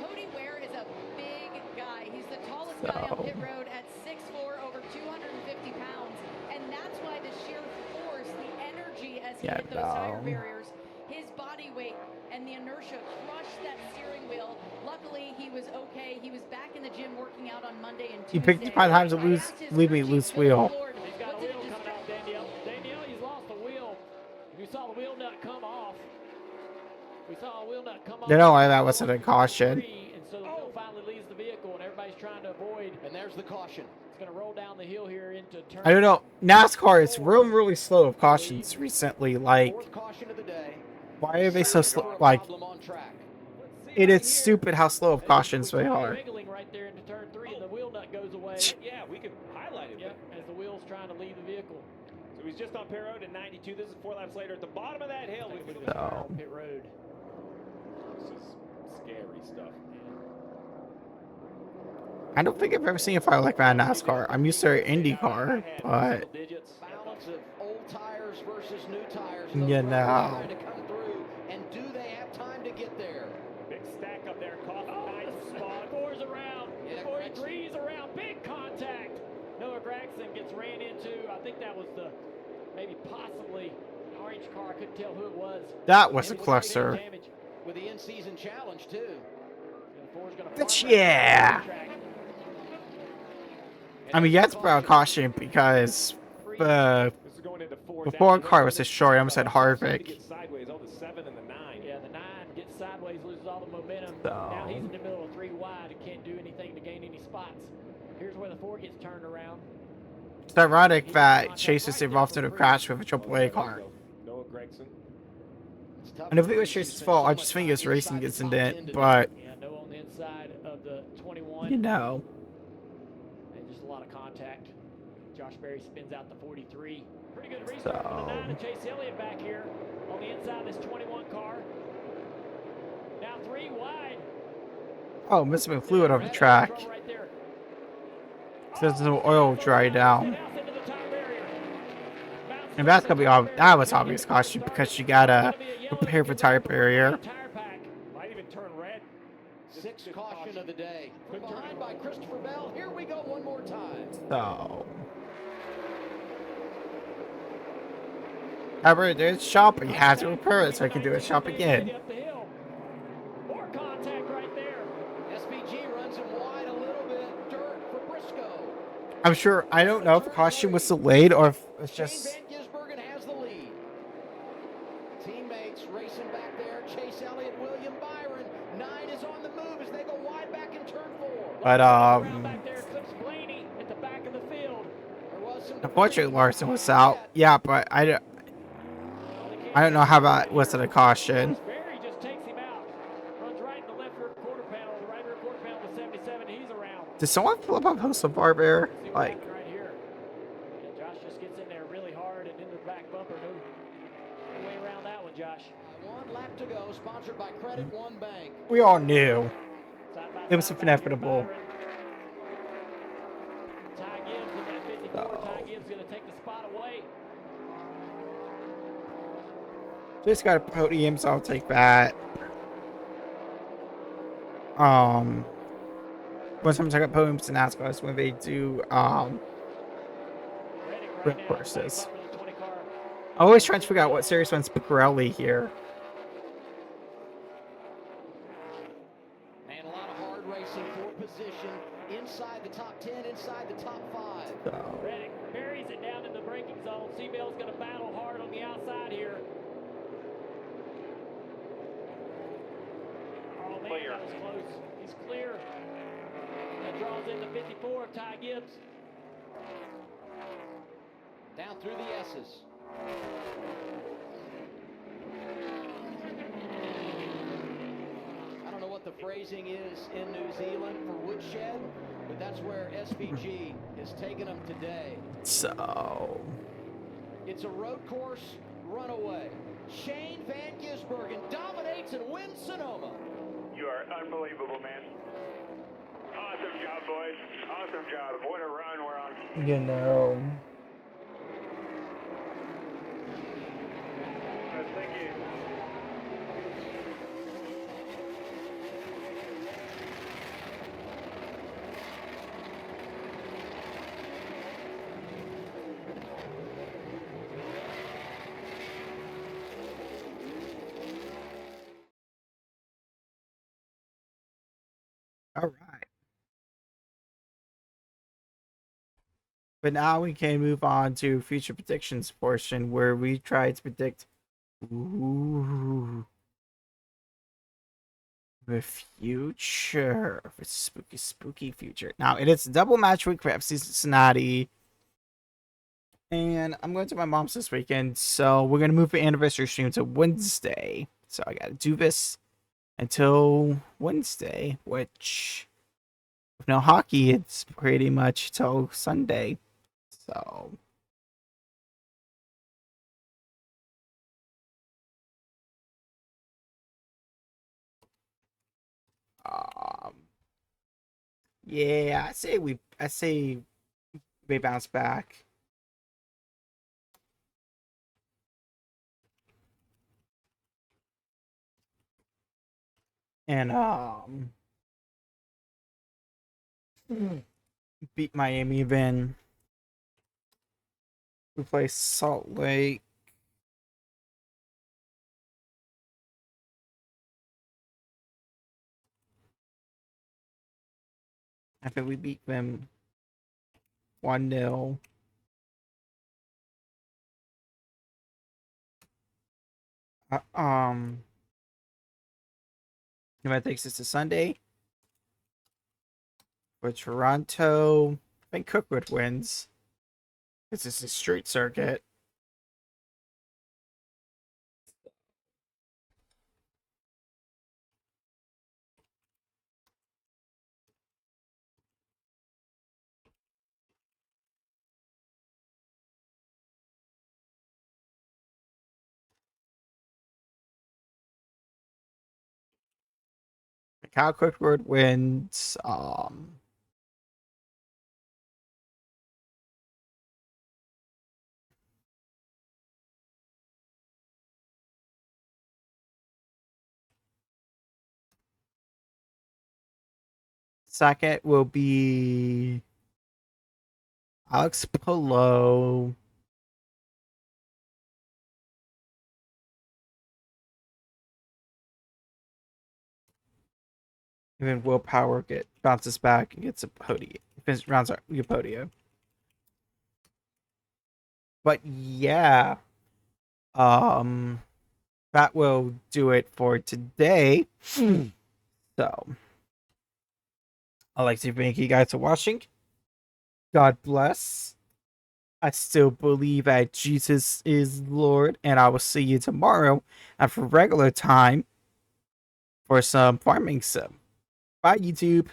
Speaker 11: Cody Ware is a big guy. He's the tallest guy on pit road at 6'4", over 250 pounds. And that's why the sheer force, the energy as he hit those tire barriers, his body weight and the inertia crushed that steering wheel. Luckily, he was okay. He was back in the gym working out on Monday and Tuesday.
Speaker 1: He picked 5 times to leave me loose wheel.
Speaker 3: He's got a wheel coming out, Danielle. Danielle, he's lost a wheel. You saw the wheel nut come off. We saw a wheel nut come off.
Speaker 1: You know why that wasn't a caution.
Speaker 3: And so the wheel finally leaves the vehicle, and everybody's trying to avoid.
Speaker 6: And there's the caution.
Speaker 3: It's going to roll down the hill here into turn.
Speaker 1: I don't know. NASCAR is really slow with cautions recently. Like, why are they so slow? Like, it is stupid how slow of cautions they are.
Speaker 3: Right there into turn 3, and the wheel nut goes away.
Speaker 5: Yeah, we could highlight it.
Speaker 3: Yep, as the wheel's trying to leave the vehicle.
Speaker 5: So he's just on pit road at 92. This is 4 laps later. At the bottom of that hill,
Speaker 3: Look at this pit road.
Speaker 5: This is scary stuff.
Speaker 1: I don't think I've ever seen a fire like that in NASCAR. I'm used to IndyCar, but
Speaker 6: Balance of old
Speaker 3: old tires versus new tires.
Speaker 1: You
Speaker 3: Those
Speaker 1: know.
Speaker 3: runners trying to come through, and do they have time to get there?
Speaker 5: Big stack up there. Coffin, nice spot. 4's around.
Speaker 3: Yeah,
Speaker 5: 43's around. Big contact. Noah Gregson gets ran into. I think that was the maybe possibly orange car. I couldn't tell who it was.
Speaker 1: That was a cluster.
Speaker 3: With the in-season challenge too.
Speaker 1: Yeah. I mean, you have to put out caution because before a car was destroyed, I almost had Harvick.
Speaker 5: Sideways on the 7 and the 9. Yeah, the 9 gets sideways, loses all the momentum.
Speaker 1: So.
Speaker 5: Now he's in the middle of 3 wide and can't do anything to gain any spots. Here's where the 4 gets turned around.
Speaker 1: It's ironic that Chase is involved in a crash with a AAA car.
Speaker 5: Noah Gregson.
Speaker 1: And if it was Chase's fault, I just think his racing incident, but
Speaker 5: Yeah, no on the inside of the 21.
Speaker 1: you know.
Speaker 5: And just a lot of contact. Josh Berry spins out the 43. Pretty good restart for the 9 and Chase Elliott back here on the inside of this 21 car. Now 3 wide.
Speaker 1: Oh, must have been fluid over the track.
Speaker 5: Right there.
Speaker 1: Says the oil dried down. And that's gonna be that was obvious caution because you gotta prepare for tire barrier.
Speaker 5: Might even turn red.
Speaker 3: 6th caution of the day. From behind by Christopher Bell. Here we go one more time.
Speaker 1: So. However, there's shop, but you have to repair it so I can do a shop again.
Speaker 5: More contact right there.
Speaker 3: SPG runs him wide a little bit. Dirt for Briscoe.
Speaker 1: I'm sure, I don't know if the caution was delayed or if it's just.
Speaker 3: Van Gisbergen has the lead. Teammates racing back there. Chase Elliott, William Byron. 9 is on the move as they go wide back in turn 4.
Speaker 1: But, unfortunately, Larson was out. Yeah, but I don't know how that was a caution.
Speaker 5: Berry just takes him out. Runs right in the left rear quarter panel. The right rear quarter panel with 77. He's around.
Speaker 1: Did someone flip up Host of Barber? Like.
Speaker 5: Right here. And Josh just gets in there really hard and into the back bumper. No way around that one, Josh.
Speaker 3: 1 lap to go. Sponsored by Credit One Bank.
Speaker 1: We all knew. It was inevitable.
Speaker 5: Ty Gibbs in that 54. Ty Gibbs going to take the spot away.
Speaker 1: Just got a podium, so I'll take that. Sometimes I got podiums in NASCAR when they do sprint courses. I always try to figure out what series runs Pirelli here.
Speaker 3: And a lot of hard racing for position inside the top 10, inside the top 5.
Speaker 1: So.
Speaker 5: Reddick buries it down in the braking zone. Seabell's going to battle hard on the outside here. Oh, man, that was close. He's clear. That draws in the 54 of Ty Gibbs.
Speaker 3: Down through the S's. I don't know what the phrasing is in New Zealand for woodshed, but that's where SVG is taking them today.
Speaker 1: So.
Speaker 3: It's a road course runaway. Shane Van Gisbergen dominates and wins Sonoma.
Speaker 10: You are unbelievable, man. Awesome job, boys. Awesome job. What a run we're on.
Speaker 1: You know.
Speaker 10: Thank you.
Speaker 1: All right. But now we can move on to future predictions portion where we try to predict the future. The spooky future. Now, it is a double match week for FC Cincinnati. And I'm going to my mom's this weekend. So we're going to move the anniversary stream to Wednesday. So I got to do this until Wednesday, which with no hockey, it's pretty much till Sunday. So yeah, I say we bounce back. and beat Miami. Then we play Salt Lake. I think we beat them 1-0. If I takes us to Sunday for Toronto, I think Cookwood wins. This is a street circuit. Kyle Cookwood wins. Second will be Alex Pillow. And then Will Power bounces back and gets a podium. Rounds out your podium. But yeah, that will do it for today. So, I'd like to thank you guys for watching. God bless. I still believe that Jesus is Lord, and I will see you tomorrow at regular time for some farming sim. Bye, YouTube.